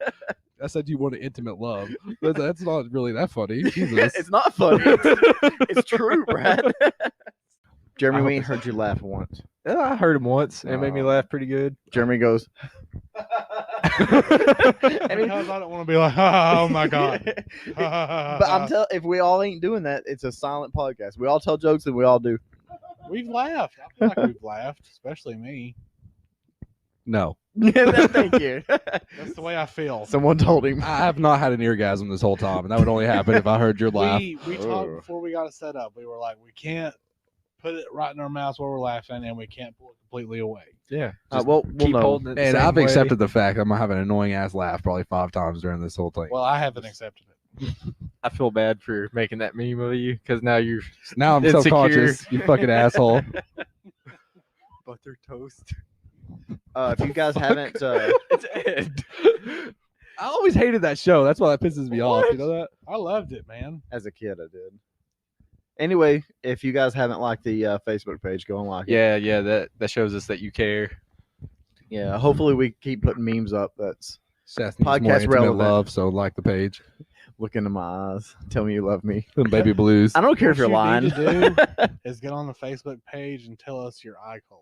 F: I said you want an intimate love. That's not really that funny. Jesus.
B: It's not funny. It's true, Brad. Jeremy, we ain't heard you laugh once.
C: Yeah, I heard him once, and it made me
B: Oh.
C: laugh pretty good.
B: Jeremy goes.
E: Because I don't want to be like, oh my God.
B: But I'm telling, if we all ain't doing that, it's a silent podcast. We all tell jokes and we all do.
E: We've laughed. I feel like we've laughed, especially me.
F: No.
B: Thank you.
E: That's the way I feel.
B: Someone told him.
F: I have not had an orgasm this whole time, and that would only happen if I heard your laugh.
E: We talked before we got it set up. We were like, we can't put it right in our mouths while we're laughing, and we can't pull it completely away.
C: Yeah.
B: We'll
C: Keep
B: know.
C: holding it. the
F: And
C: same
F: I've
C: way.
F: accepted the fact I'm gonna have an annoying ass laugh probably 5 times during this whole thing.
E: Well, I haven't accepted it.
C: I feel bad for making that meme of you because now you're
F: Now I'm
C: insecure.
F: self-conscious. You fucking asshole.
B: butter toast.
D: If you guys haven't,
B: It's Ed.
F: I always hated that show. That's why that pisses me off. You know that?
E: I loved it, man.
D: as a kid, I did. Anyway, if you guys haven't liked the Facebook page, go and like it.
B: Yeah, that shows us that you care.
D: Yeah. Hopefully, we keep putting memes up. That's
F: Seth needs
D: Podcast
F: more intimate
D: relevant.
F: love, so like the page.
D: look into my eyes. Tell me you love me.
F: Them baby blues.
D: I don't care if
E: What
D: you're
E: you
D: lying.
E: need to do is get on the Facebook page and tell us your eye color.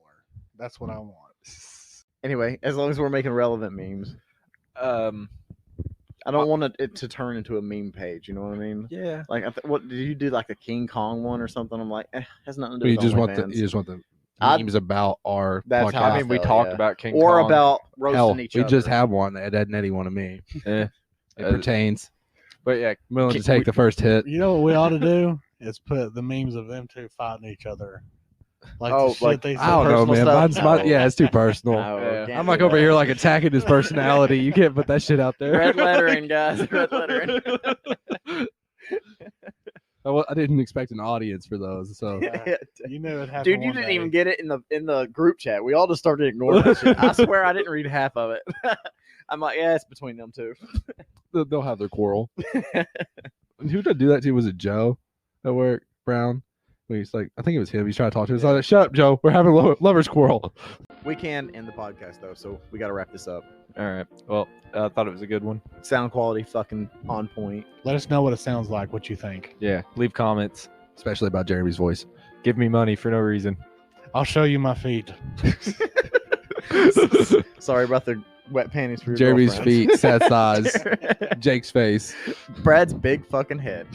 E: That's what I want.
D: Anyway, as long as we're making relevant memes, I don't want it to turn into a meme page. You know what I mean?
B: Yeah.
D: Like, what did you do? Like the King Kong one or something? I'm like, has nothing to do
F: You
D: with
F: just want
D: OnlyFans.
F: you just want the
D: I'd-
F: memes about our
D: That's
F: podcast.
D: how
B: I mean, we
D: felt,
B: talked
D: yeah.
B: about King
D: or
B: Kong.
D: about roasting
F: Hell,
D: each
F: we
D: other.
F: just have one. Ed and Eddie one of me.
B: Eh.
F: It pertains.
B: But yeah,
F: I'm willing to take the first hit.
E: You know what we ought to do is put the memes of them two fighting each other. Like
D: Oh,
E: the shit
D: like-
E: they
F: I don't know,
D: personal
F: man.
D: stuff?
F: Mine's my,
D: No.
F: yeah, it's too personal.
D: No,
B: Yeah.
D: can't
F: I'm
D: do
F: like over
D: that.
F: here like attacking his personality. You can't put that shit out there.
D: Red lettering, guys. Red lettering.
F: I didn't expect an audience for those. So
E: You knew it happened.
D: Dude, you
E: one
D: didn't
E: day.
D: even get it in the group chat. We all just started ignoring that shit. I swear I didn't read half of it. I'm like, yeah, it's between them two.
F: they'll have their quarrel. Who did I do that to? Was it Joe at work? Brown? When he's like, I think it was him. He's trying to talk to us. Like, shut up, Joe. We're having a lovers quarrel.
D: We can end the podcast though, so we got to wrap this up.
B: all right. Well, I thought it was a good one.
D: Sound quality fucking on point.
E: Let us know what it sounds like. What you think?
B: Yeah. Leave comments.
F: Especially about Jeremy's voice.
B: Give me money for no reason.
E: I'll show you my feet.
D: Sorry about the wet panties for your
F: Jeremy's
D: girlfriends.
F: feet, Seth's eyes, Jake's face.
D: Brad's big fucking head.